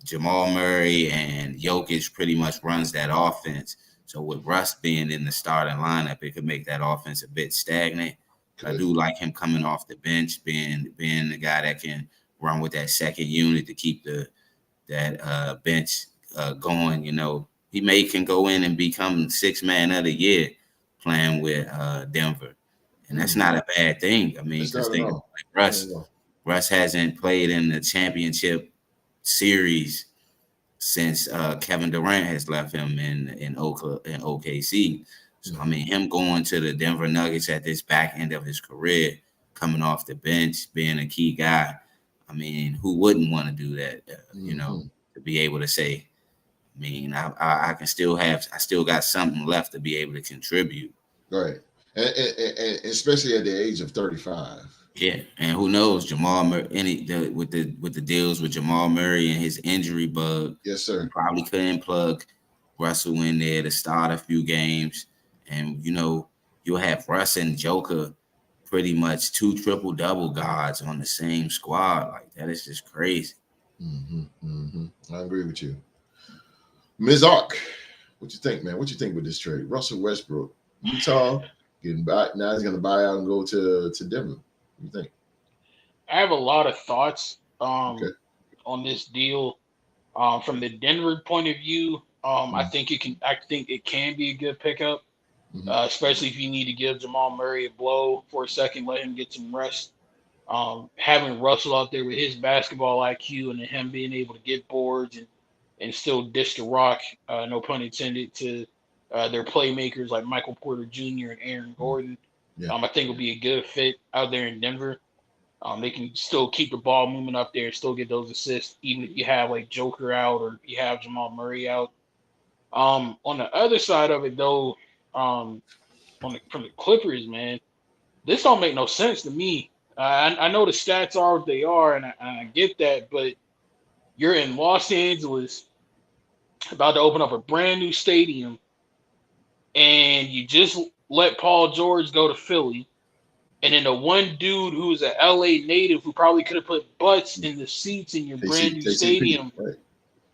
Jamal Murray and Jokic pretty much runs that offense. So with Russ being in the starting lineup, it could make that offense a bit stagnant. Good. I do like him coming off the bench, being the guy that can run with that second unit to keep that bench going. He can go in and become 6th man of the year playing with Denver. And that's not a bad thing. I mean, because Russ hasn't played in the championship series since Kevin Durant has left him in OKC. So, I mean, him going to the Denver Nuggets at this back end of his career, coming off the bench, being a key guy, I mean, who wouldn't want to do that, to be able to say, I mean, I still got something left to be able to contribute. Right. And especially at the age of 35. Yeah, and who knows, Jamal Murray, with the deals with Jamal Murray and his injury bug. Yes, sir. Probably couldn't plug Russell in there to start a few games, and you'll have Russ and Joker pretty much 2 triple-double guards on the same squad. Like, that is just crazy. I agree with you, Ms. Ark. What you think, man? What you think with this trade? Russell Westbrook, Utah. Getting back now, he's going to buy out and go to Denver. What do you think? I have a lot of thoughts on this deal. From the Denver point of view, I think it can be a good pickup, especially if you need to give Jamal Murray a blow for a second, let him get some rest. Having Russell out there with his basketball IQ and him being able to get boards and still dish the rock, no pun intended, to their playmakers like Michael Porter Jr. and Aaron Gordon. Yeah. I think it'll be a good fit out there in Denver. They can still keep the ball moving up there and still get those assists, even if you have like Joker out or you have Jamal Murray out. On the other side of it, though, from the Clippers, man, this don't make no sense to me. I know the stats are what they are, and I get that, but you're in Los Angeles, about to open up a brand new stadium, and you just let Paul George go to Philly, and then the one dude who's an LA native who probably could have put butts in the seats in your brand new stadium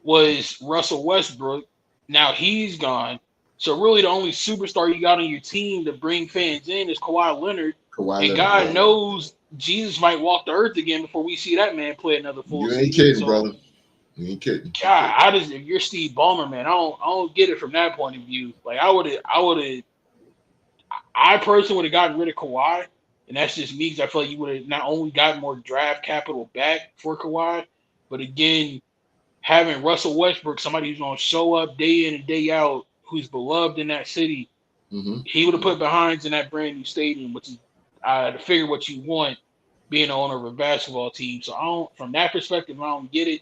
was Russell Westbrook. Now he's gone. So really the only superstar you got on your team to bring fans in is Kawhi Leonard. And God knows Jesus might walk the earth again before we see that man play another full season. You ain't kidding, brother. You ain't kidding. God, if you're Steve Ballmer, man, I don't get it from that point of view. Like I personally would have gotten rid of Kawhi, and that's just me because I feel like you would have not only gotten more draft capital back for Kawhi, but again, having Russell Westbrook, somebody who's going to show up day in and day out, who's beloved in that city, he would have put behinds in that brand new stadium, which is to figure what you want being the owner of a basketball team. So from that perspective, I don't get it.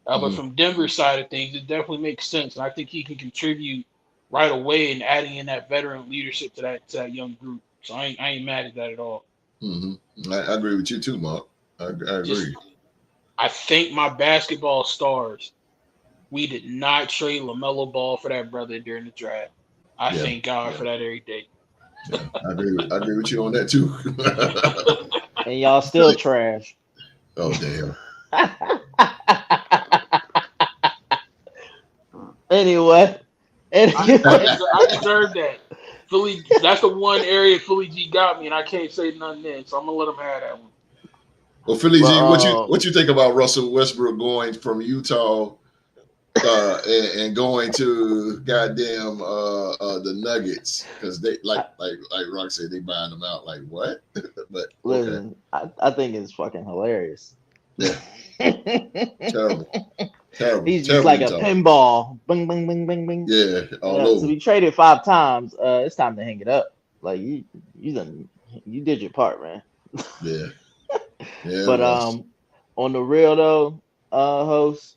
But from Denver's side of things, it definitely makes sense, and I think he can contribute right away and adding in that veteran leadership to that young group. So I ain't mad at that at all. I agree with you too, Mark. I agree. I think my basketball stars, we did not trade LaMelo Ball for that brother during the draft. I thank God for that every day. Yeah, I agree with you on that too. And y'all still trash. Oh damn. Anyway. I deserve that. Philly, that's the one area Philly G got me, and I can't say nothing then, so I'm gonna let him have that one. Well, Philly G, what you think about Russell Westbrook going from Utah and going to goddamn the Nuggets? Because they like Rock said, they buying them out. Like what? But listen, okay. I think it's fucking hilarious. Yeah. Terrible. He's just like a pinball. Bing, bing, bing, bing, bing. Yeah, all over. So we traded 5 times. It's time to hang it up. Like you did your part, man. Yeah. Yeah. But on the real though, host,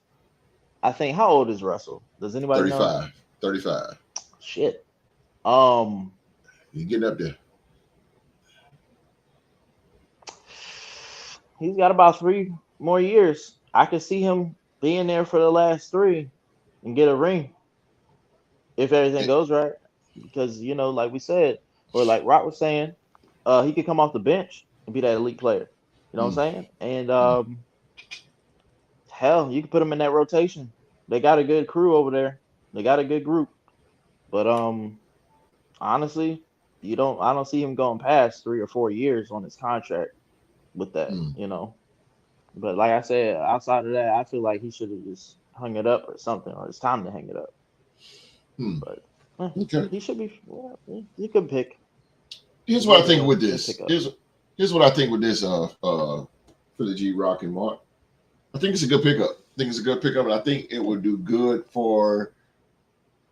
I think how old is Russell? Does anybody know? 35. Shit. He's getting up there. He's got about 3 more years. I could see him being there for the last 3 and get a ring if everything goes right. Because, like we said, or like Rock was saying, he could come off the bench and be that elite player. You know what I'm saying? And hell, you can put him in that rotation. They got a good crew over there. They got a good group. But honestly, I don't see him going past 3 or 4 years on his contract with that, But like I said, outside of that, I feel like he should have just hung it up or something, or it's time to hang it up. But okay, he should be. Yeah, you can pick. Here's what I think with this. Here's what I think with this. Philly G, Rock, and Mark. I think it's a good pickup. And I think it would do good for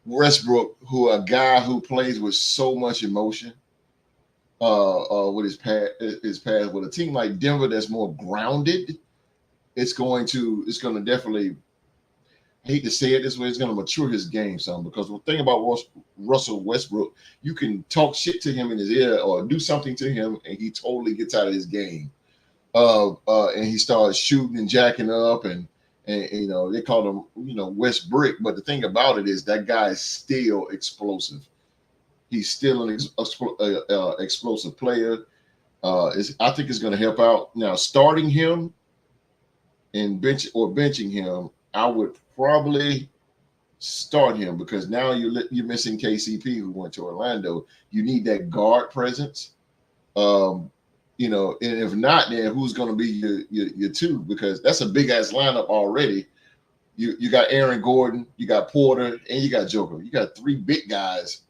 Westbrook, a guy who plays with so much emotion. With his past, with a team like Denver that's more grounded, it's going to definitely, I hate to say it this way, it's going to mature his game some, because the thing about Russell Westbrook, you can talk shit to him in his ear or do something to him and he totally gets out of his game. And he starts shooting and jacking up and they call him, West Brick. But the thing about it is that guy is still explosive. He's still an explosive player. I think it's going to help out. Now, starting him and benching him, I would probably start him, because now you're missing KCP, who went to Orlando. You need that guard presence. And if not, then who's going to be your 2? Because that's a big ass lineup already. You got Aaron Gordon, you got Porter, and you got Joker. You got 3 big guys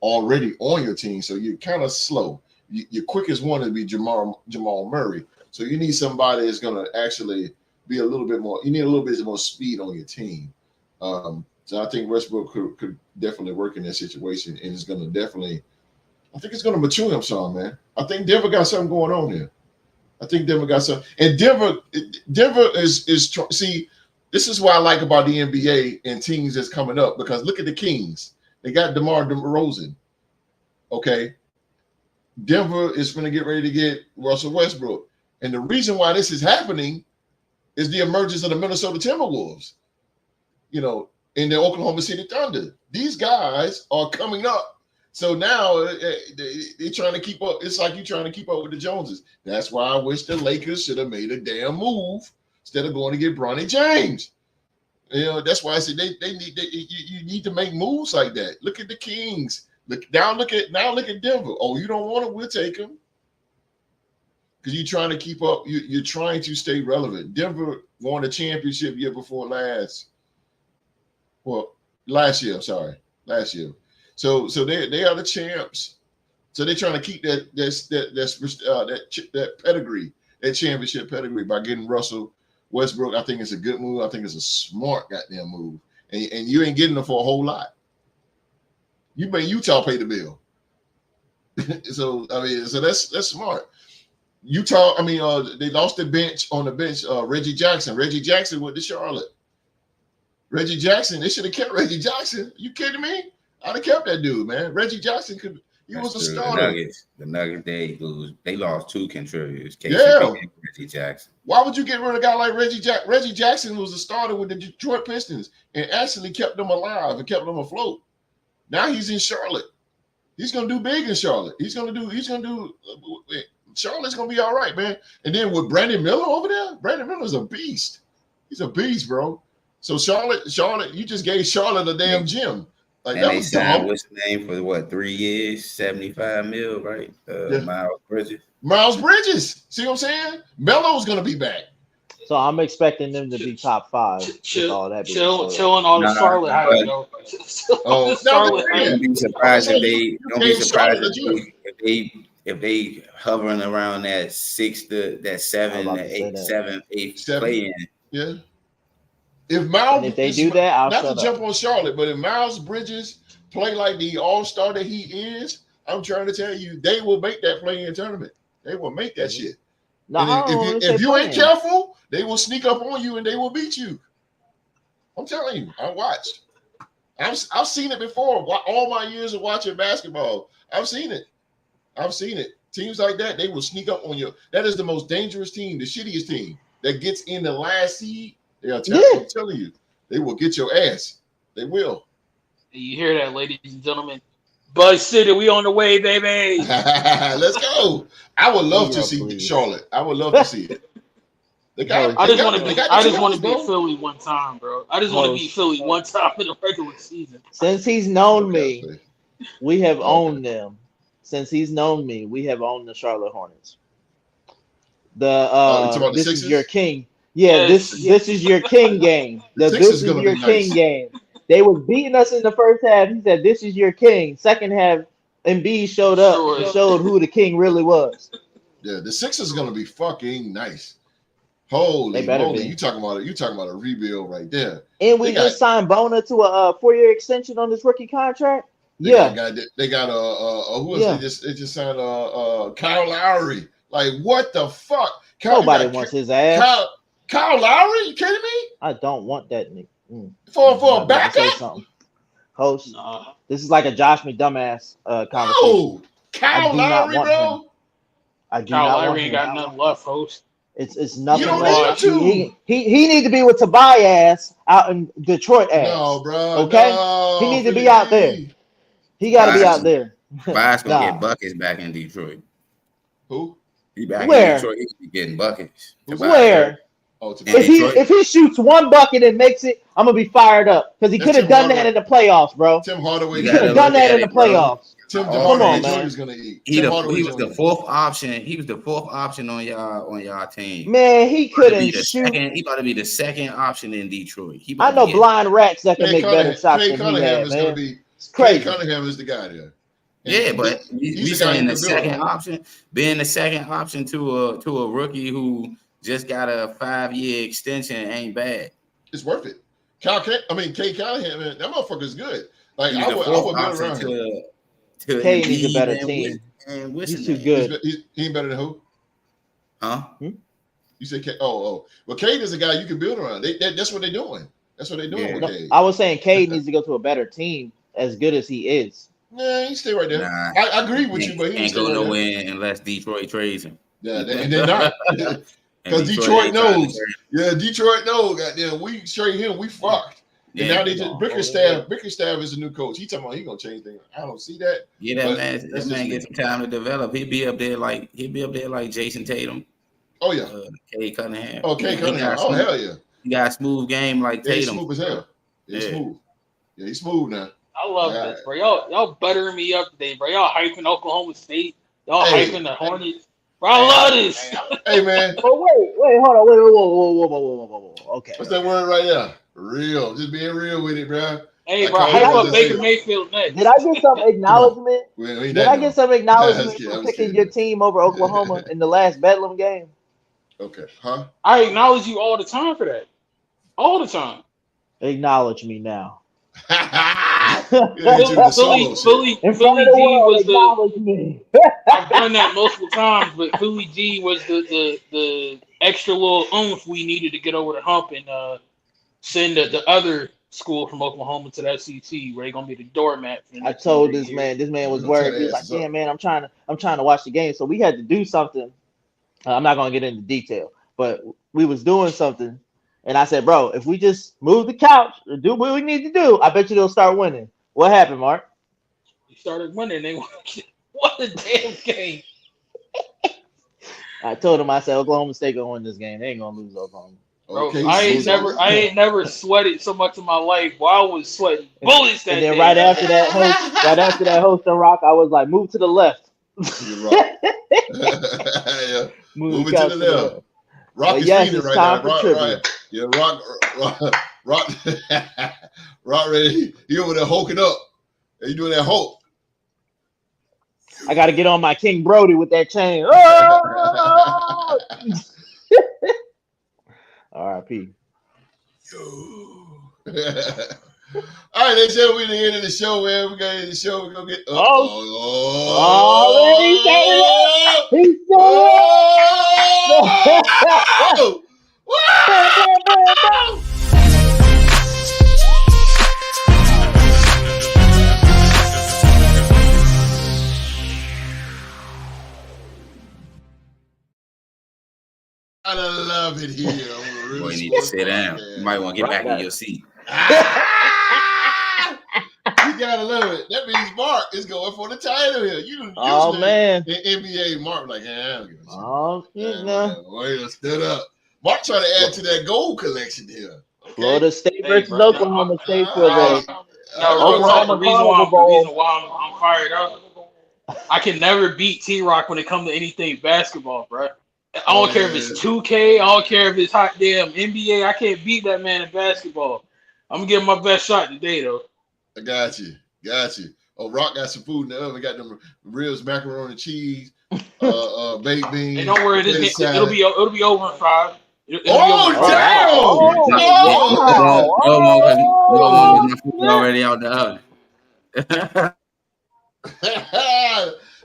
already on your team, so you're kind of slow. Your quickest one would be Jamal Murray. So you need somebody that's going to actually be a little bit more. You need a little bit more speed on your team. So I think Westbrook could definitely work in that situation, and it's going to definitely. I think it's going to mature him some, man. I think Denver got something going on here. I think Denver got something, and Denver is see. This is what I like about the NBA and teams that's coming up, because look at the Kings. They got DeMar DeRozan. Okay. Denver is going to get ready to get Russell Westbrook. And the reason why this is happening is the emergence of the Minnesota Timberwolves, in the Oklahoma City Thunder. These guys are coming up. So now they're trying to keep up. It's like you're trying to keep up with the Joneses. That's why I wish the Lakers should have made a damn move instead of going to get Bronny James. That's why I said you need to make moves like that. Look at the Kings. Look at Denver. Oh, you don't want it? We'll take them, because you're trying to keep up. You're trying to stay relevant. Denver won a championship year before last. Well, last year. I'm sorry, last year. So they are the champs. So they're trying to keep that pedigree, that championship pedigree, by getting Russell Westbrook. I think it's a good move. I think it's a smart goddamn move. And you ain't getting them for a whole lot. You made Utah pay the bill. So that's smart. Utah, they lost the bench on the bench. Reggie Jackson. Reggie Jackson went to Charlotte. Reggie Jackson, they should have kept Reggie Jackson. You kidding me? I'd have kept that dude, man. Reggie Jackson was a starter. The Nuggets, they lost 2 contributors. Reggie Jackson. Why would you get rid of a guy like Reggie Jackson? Reggie Jackson was a starter with the Detroit Pistons and actually kept them alive and kept them afloat. Now he's in Charlotte. He's gonna do big in Charlotte. Charlotte's gonna be all right, man. And then with Brandon Miller over there, Brandon Miller's a beast. He's a beast, bro. So Charlotte, you just gave Charlotte a damn gym. Like and that they was signed dumb. what's the name for what 3 years, 75 mil, right? Miles Bridges. Miles Bridges. See what I'm saying? Melo's gonna be back. So I'm expecting them to be top 5. Chilling all the Charlotte hype, yo. Don't be surprised if they hovering around that 6 to that 7, that 8, 7, 8 play in. Yeah. If they do that, I'll not to jump on Charlotte, but if Miles Bridges play like the all-star that he is, I'm trying to tell you, they will make that play-in tournament. They will make that shit. No, if you ain't careful, they will sneak up on you and they will beat you. I'm telling you, I watched. I've seen it before. All my years of watching basketball, I've seen it. Teams like that, they will sneak up on you. That is the most dangerous team, the shittiest team that gets in the last seed. I'm telling you, they will get your ass. They will. You hear that, ladies and gentlemen? Buzz City, we on the way, baby. Let's go. I would love to see Charlotte. I would love to see it. I just want to beat Philly one time, bro. I just want to beat Philly one time in the regular season. Since he's known me, we have owned them. Since he's known me, we have owned the Charlotte Hornets. This is your king. Yeah, this is your king game. This is your king game. They was beating us in the first half. He said, "This is your king." Second half, Embiid showed up and showed who the king really was. Yeah, the Sixers gonna be fucking nice. Holy moly! You talking about a rebuild right there. And we just signed Bona to a 4-year extension on this rookie contract. They got who else? They just signed Kyle Lowry. Like what the fuck? Nobody wants his ass. Kyle Lowry? You kidding me? I don't want that nigga. For a backup? Host. This is like a Josh McDumbass conversation. No, Kyle Lowry, bro. Kyle Lowry ain't got nothing left, host. It's nothing left. He needs to be with Tobias out in Detroit. No, bro. Okay, he needs to be out there. He got to be out there. Tobias gonna get buckets back in Detroit. Who? He back Where? in Detroit. He's getting buckets. Where? Oh, if he shoots one bucket and makes it, I'm gonna be fired up because he could have done that in the playoffs, bro. Tim Hardaway could have done that in the playoffs. Come on, man. He was the fourth option. He was the fourth option on y'all team. Man, he couldn't shoot. He about to be the second option in Detroit. I know blind rats that can make better shots than he had, man. It's crazy. Cunningham is the guy there. Yeah, but he's saying the second option, being the second option to a rookie who just got a 5-year extension ain't bad. It's worth it. Kay Cunningham, man, that motherfucker's good. Like I would go around him. Kay needs a better team. He's too good. He ain't better than who? Huh? You say Kay? Well, Cade is a guy you can build around. That's what they're doing. That's what they're doing with Cade. I was saying Cade needs to go to a better team, as good as he is. Nah, he stay right there. Nah, I agree with you, but he ain't go nowhere unless Detroit trades him. Yeah, and they're not. Because Detroit knows. Yeah, Detroit knows. Goddamn, we trade him, we fucked. And now they just Bickerstaff is a new coach. He talking about he gonna change things. I don't see that. Yeah, that man get some time to develop. He'll be up there like Jason Tatum. Oh yeah. Cade Cunningham. Oh, Cade Cunningham. Oh hell yeah. He got a smooth game like Tatum. He's smooth as hell. He's smooth. Yeah, he's smooth now. I love this, bro. Y'all buttering me up today, bro. Y'all hyping Oklahoma State. Y'all hyping the Hornets. Bro, I love this. Hey, man. But wait, hold on. Whoa. Okay. What's that word right there? Real. Just being real with it, bro. Hey, bro, hype up Baker Mayfield next. Did I get some acknowledgement? For picking your team over Oklahoma in the last Bedlam game? Okay. Huh? I acknowledge you all the time for that. All the time. Acknowledge me now. Philly G was the. I've done that multiple times, but Philly G was the extra little oomph we needed to get over the hump and send the other school from Oklahoma to the SEC where they're gonna be the doormat. I told this man was worried. He was like, "Yeah, man, I'm trying to watch the game." So we had to do something. I'm not gonna get into detail, but we was doing something. And I said, bro, if we just move the couch or do what we need to do, I bet you they'll start winning. What happened, Mark? We started winning. They won. What a damn game. I told him, I said, Oklahoma State gonna win this game. They ain't gonna lose Oklahoma. Bro, Okay, I ain't never sweated so much in my life. Boy, I was sweating bullets that and then day. right after that host and Rock, I was like, move to the left. You're Rock. Yeah. Move Moving to the left. Rock is yes, feeding it's right time now. for Rock, trivia. right. Yeah, Rock, Rock ready. He over there hulking up. You doing that hulk. I got to get on my King Brody with that chain. Oh! R.I.P. All right, that's it. We're at the end of the show, man. We got to end the show. We're going to get Already started it. He I love it here. Boy, you need to sit down. You might want to get back in your seat. You gotta love it. That means Mark is going for the title here. man. In NBA, Mark like, shit, stood up. Mark trying to add to that gold collection here. Okay. Florida State versus Oklahoma State for the the reason why I'm fired up. I can never beat T-Rock when it comes to anything basketball, bro. I don't care if it's 2K. I don't care if it's hot damn NBA. I can't beat that man in basketball. I'm gonna give him my best shot today, though. I got you. Oh, Rock got some food in the oven. Got them ribs, macaroni and cheese, baked beans. Hey, don't worry, it'll be over in 5. Already out the oven.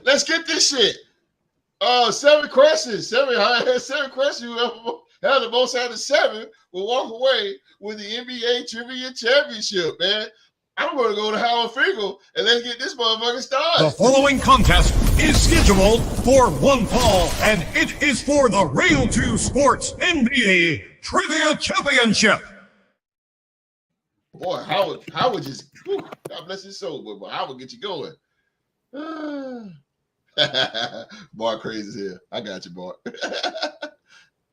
Let's get this shit. 7 questions. 7 questions. Whoever had the most out of 7 will walk away with the NBA Trivia Championship, man. I'm going to go to Howard Finkel and let's get this motherfucker started. The following contest is scheduled for one fall, and it is for the Real 2 Sports NBA Trivia Championship. Boy, Howard just, whew, God bless his soul, but Howard get you going. Bart crazy here. I got you, Bart.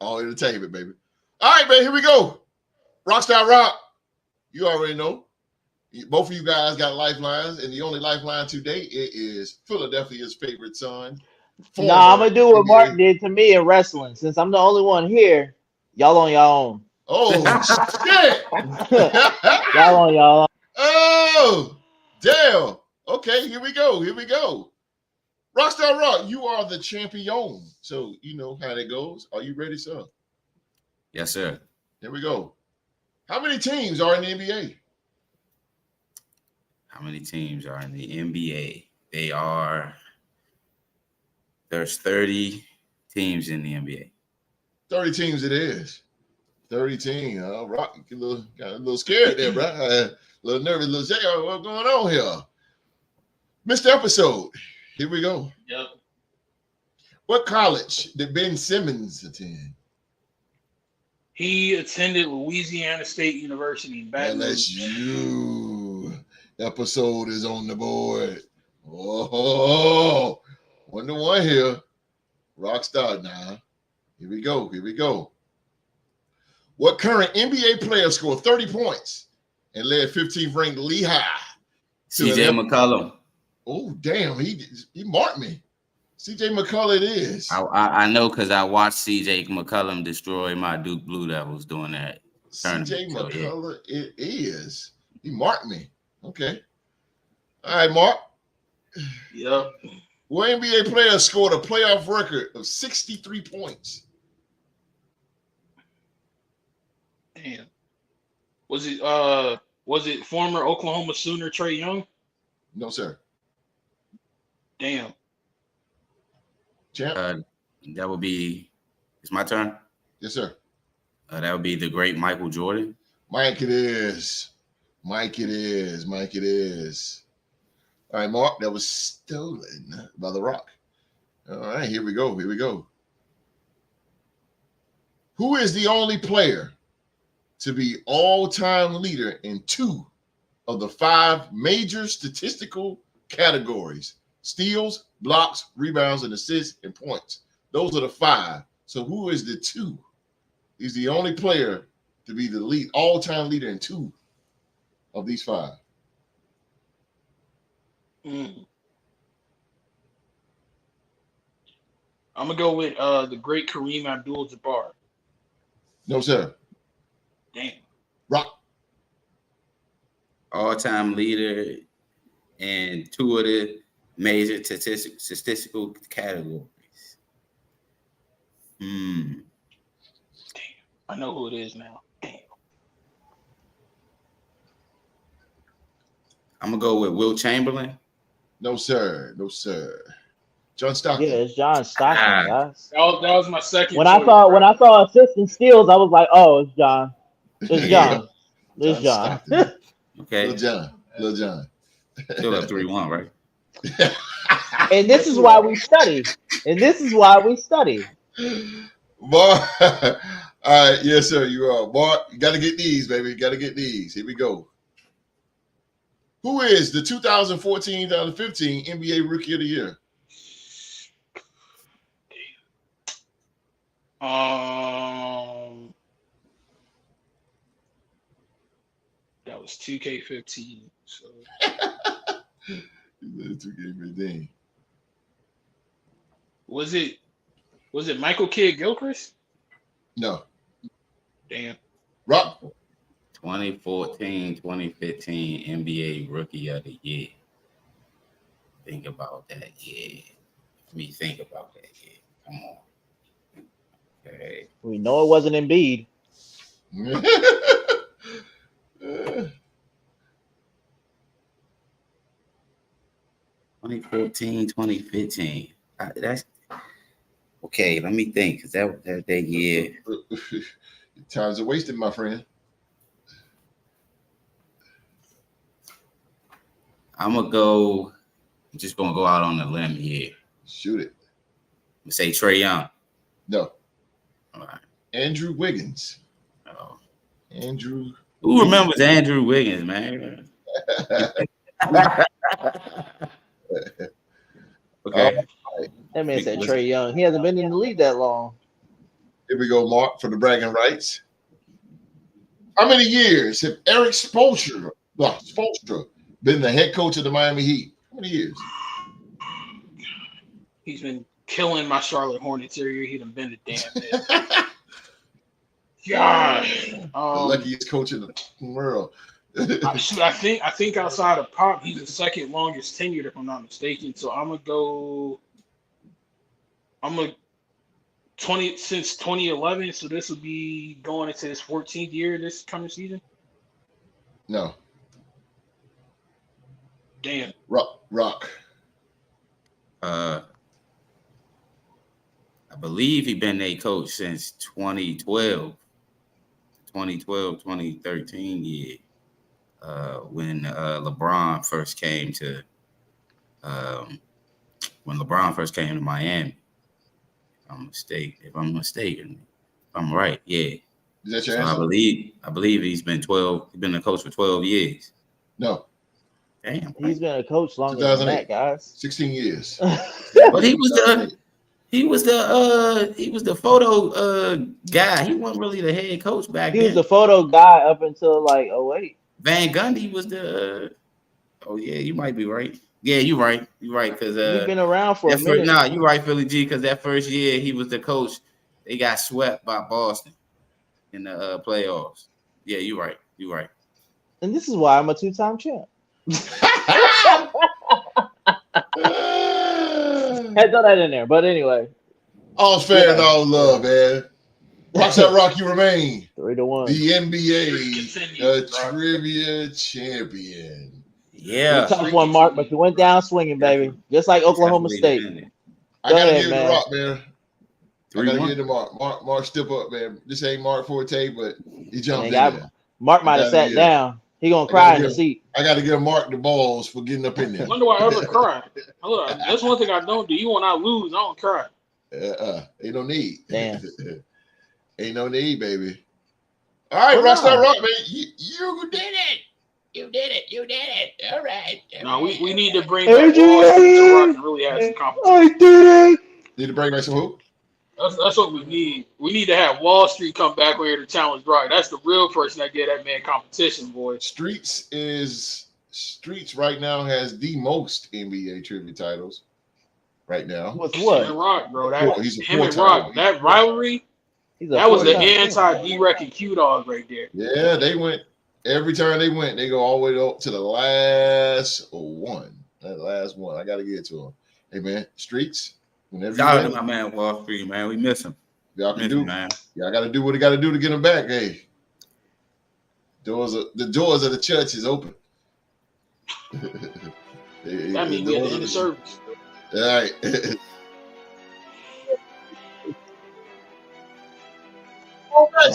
All entertainment, baby. All right, man, here we go. Rockstar Rock, you already know. Both of you guys got lifelines, and the only lifeline today is Philadelphia's favorite son. I'm going to do what Mark did to me in wrestling. Since I'm the only one here, y'all on your own. Oh, shit. Y'all on y'all own. Oh, damn. Okay, here we go. Rockstar Rock, you are the champion. So you know how that goes. Are you ready, sir? Yes, sir. Here we go. How many teams are in the NBA? How many teams are in the NBA? There's 30 teams in the NBA. 30 teams it is. 30 teams. Rock, got a little scared there, bro. A little nervous, little shake. What's going on here? Mr. Episode. Here we go. Yep. What college did Ben Simmons attend? He attended Louisiana State University in Baton Rouge. LSU. Episode is on the board. Oh, 1-1 here. Rockstar now. Here we go. What current NBA player scored 30 points and led 15th ranked Lehigh? CJ McCollum. Oh, damn. He marked me. CJ McCollum it is. I know because I watched CJ McCollum destroy my Duke Blue Devils doing that. CJ McCollum it is. He marked me. Okay. All right, Mark. Yep. What NBA player scored a playoff record of 63 points? Damn. Was it former Oklahoma Sooner Trae Young? No, sir. Damn. Champ? That would be, it's my turn? Yes, sir. That would be the great Michael Jordan. Mike it is. All right, Mark, that was stolen by The Rock. All right, here we go. Who is the only player to be all-time leader in 2 of the 5 major statistical categories? Steals, blocks, rebounds, and assists, and points. Those are the 5. So who is the 2 He's the only player to be the all-time leader in 2 of these 5. I'm gonna go with the great Kareem Abdul-Jabbar. No, sir. Damn. Rock. All-time leader in 2 of the major statistical categories. Damn. I know who it is now. Damn. I'm gonna go with Wilt Chamberlain. No, sir. No, sir. John Stockton. Yeah, it's John Stockton, guys. That was my second. When I saw assists and steals, I was like, oh, it's John. It's John. It's John. Okay. Lil John. Still up 3-1, right? And this is why we study. Mark. All right. Yes, sir. You are. Mark, you got to get these, baby. You got to get these. Here we go. Who is the 2014-2015 NBA Rookie of the Year? That was 2K15. So 2K15. Was it Michael Kidd-Gilchrist? No. Damn. Rock. 2014-2015 NBA Rookie of the Year. Think about that, yeah. Let me think about that, yeah. Come on. Okay. We know it wasn't Embiid. 2014-2015. That's okay. Let me think, because that year. Times are wasted, my friend. I'm just gonna go out on a limb here. Shoot it. I'm gonna say Trae Young. No. All right. Andrew Wiggins. Oh. Andrew. Who remembers Andrew Wiggins, man? Okay. That man said Trae Young. He hasn't been in the league that long. Here we go, Mark, for the bragging rights. How many years have Eric Spoelstra been the head coach of the Miami Heat? How many years? He's been killing my Charlotte Hornets every year. He done been a damn man. Gosh. The luckiest coach in the world. I think outside of Pop, he's the second longest tenured, if I'm not mistaken. So I'm gonna go. Since 2011. So this would be going into his 14th year this coming season. No. Damn. Rock. I believe he's been a coach since 2012, 2013 year. When LeBron first came to Miami. If I'm mistaken, I'm right. Yeah. Is that your answer? I believe he's been a coach for 12 years. No. Damn. He's been a coach longer than that, guys. 16 years. But he was the photo guy. He wasn't really the head coach back then. He was the photo guy up until like 08. Van Gundy was the. Oh yeah, you might be right. Yeah, you're right. You're right because he's been around for a minute. Nah, you're right, Philly G. Because that first year he was the coach. They got swept by Boston in the playoffs. Yeah, you're right. You're right. And this is why I'm a 2-time champ. Had throw that in there, but anyway. All fair and all love, man. Rockstar Rock, you remain 3-1. the NBA trivia champion. Yeah, tough one, Mark, but you went down swinging, baby, just like Oklahoma State. I gotta give it to Rock, man. I gotta give it to Mark. Mark, step up, man. This ain't Mark Forte, but he jumped in there. Mark might have sat down. He gonna cry in the seat. I gotta give Mark the balls for getting up in there. When do I ever cry? That's one thing I don't do. Even when I lose, I don't cry. Ain't no need. Damn. Ain't no need, baby. All right, Rockstar Rock, man. You did it. You did it. All right. No, we need to bring back Rock and really have some competition. I did it. Need to bring back some who? That's what we need. We need to have Wall Street come back here to challenge Brock. That's the real person that get that man competition, boy. Streets right now has the most NBA trivia titles right now. With what? Him and Rock, bro. Him and Rock. That rivalry. That was the anti-D-Rec and Q-Dog right there. Yeah, they went every time they went. They go all the way up to the last one. That last one, I got to get to them. Hey man, Streets. Shout out to my man Wall Street, man. We miss him. Y'all can do, man. Y'all got to do what they got to do to get him back. Hey, the doors of the church is open. That means we at the end of service. All right.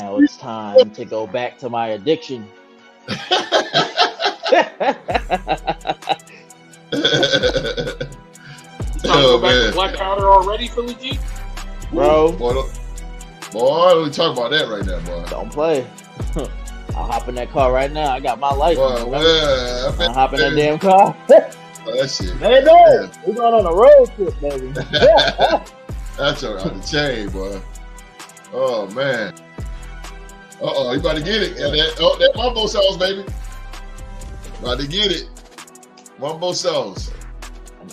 Now it's time to go back to my addiction. Go back to Black Powder already, Philly G? Bro. Boy, don't talk about that right now, boy. Don't play. I'll hop in that car right now. I got my license. I'll hop in that damn car. That shit. Hey, no. We're going on a road trip, baby. That's out the chain, boy. Oh, man. You about to get it. Yeah, that Mumbo sauce, baby. About to get it. Mumbo sauce.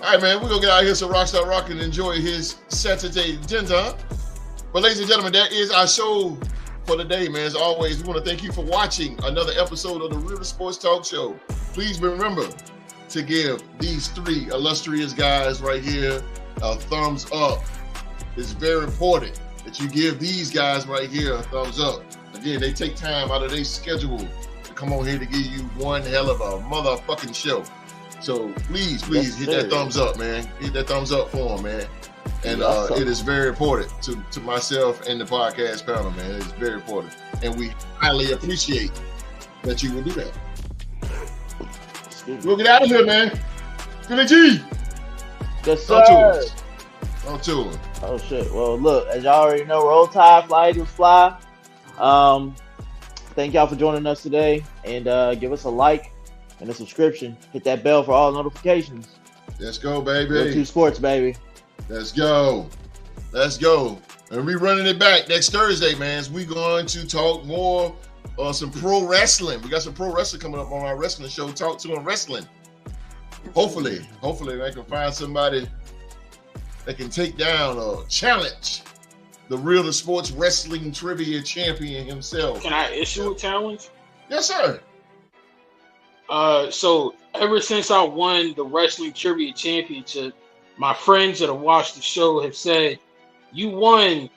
All right, man, we're going to get out of here so Rockstar Rock can enjoy his Saturday dinner. But ladies and gentlemen, that is our show for the day, man. As always, we want to thank you for watching another episode of the Real Sports Talk Show. Please remember to give these three illustrious guys right here a thumbs up. It's very important that you give these guys right here a thumbs up. Again, they take time out of their schedule to come on here to give you one hell of a motherfucking show. So please hit that thumbs up, man. Hit that thumbs up for them, man. And it is very important to myself and the podcast panel, man. It's very important. And we highly appreciate that you will do that. We'll get out of here, man. Philly G. Yes, sir. On to it. Oh, shit. Well, look, as y'all already know, Roll Tide, Fly Eagles Fly. Thank y'all for joining us today. And give us a like and a subscription. Hit that bell for all notifications. Let's go, baby. Real 2 Sports, baby. Let's go. And we running it back next Thursday, man. We're going to talk more some pro wrestling. We got some pro wrestling coming up on our wrestling show. Talk to them wrestling. Hopefully I can find somebody that can take down or challenge the Real Sports Wrestling Trivia Champion himself. Can I issue a challenge? Yes, sir. So ever since I won the Wrestling Trivia Championship, my friends that have watched the show have said, you won,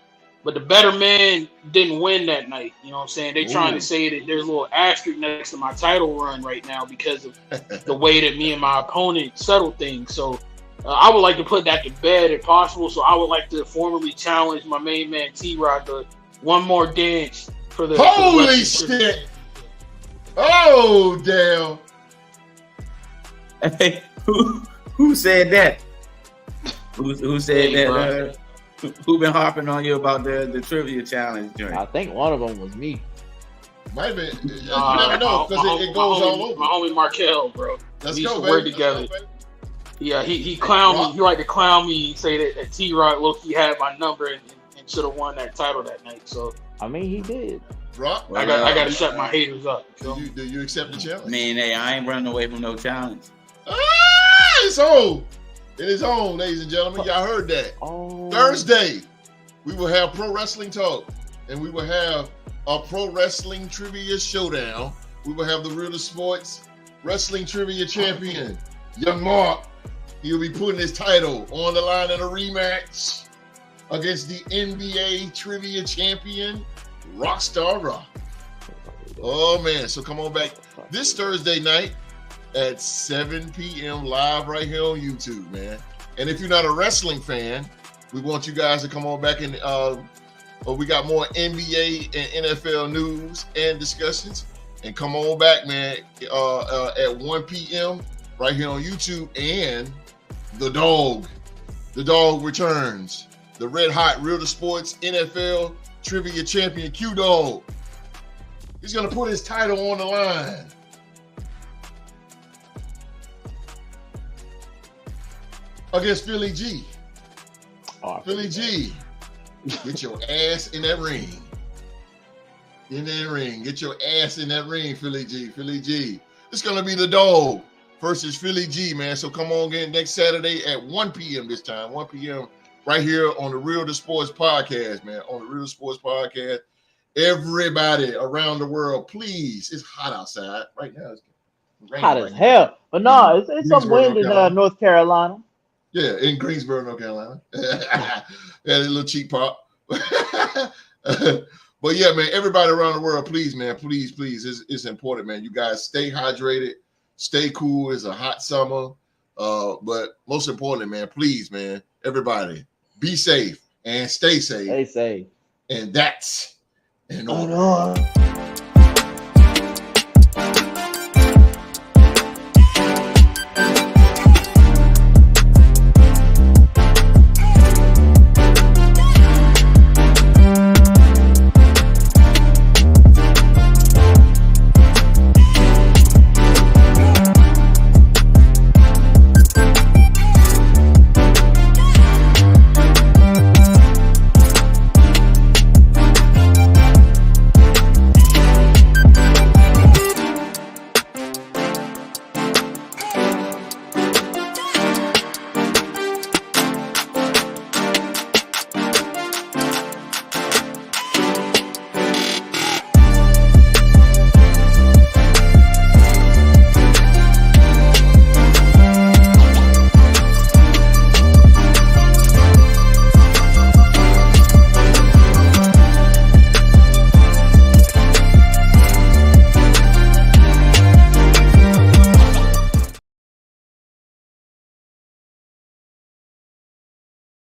but the better man didn't win that night. You know what I'm saying? They're trying to say that there's a little asterisk next to my title run right now because of the way that me and my opponent settled things. So I would like to put that to bed if possible. So I would like to formally challenge my main man T-Rod to one more dance for the Holy shit! Oh, damn. Hey, who said that? Who said that? Who been harping on you about the trivia challenge joint? I think one of them was me. Might have been. You never know because it goes all over. My homie Markel, bro. Let's we used go, to work baby. together. Yeah, he clowned me. He like to clown me, say that T-Rod low-key had my number and should have won that title that night. So I mean, he did. Rock, I got to shut my haters up. Do you accept the challenge? I mean, hey, I ain't running away from no challenge. It's on. It is on, ladies and gentlemen. Y'all heard that. Thursday, we will have Pro Wrestling Talk, and we will have a Pro Wrestling Trivia Showdown. We will have the Real Sports Wrestling Trivia Champion, Young Mark. He'll be putting his title on the line in a rematch against the NBA Trivia Champion, Rockstar Rock. Oh, man. So come on back this Thursday night at 7 p.m. live right here on YouTube, man. And if you're not a wrestling fan, we want you guys to come on back and we got more NBA and NFL news and discussions. And come on back, man, at 1 p.m. right here on YouTube. And the dog returns. The red hot Real Sports NFL Trivia Champion Q-Dog. He's going to put his title on the line. Against Philly G. Philly G Get your ass in that ring. In that ring. Get your ass in that ring, Philly G. Philly G. It's going to be the dog versus Philly G, man. So come on in next Saturday at 1 p.m. this time. 1 p.m. right here on the Real to Sports podcast, man. On the Real to Sports podcast. Everybody around the world, please. It's hot outside right now. It's hot as hell. But no, it's some wind in North Carolina. Yeah, in Greensboro, North Carolina. Yeah, a little cheap pop. But yeah, man, everybody around the world, please, man, please, it's important, man. You guys stay hydrated, stay cool. It's a hot summer. But most importantly, man, please, man, everybody, be safe and stay safe. Stay safe. And that's an order.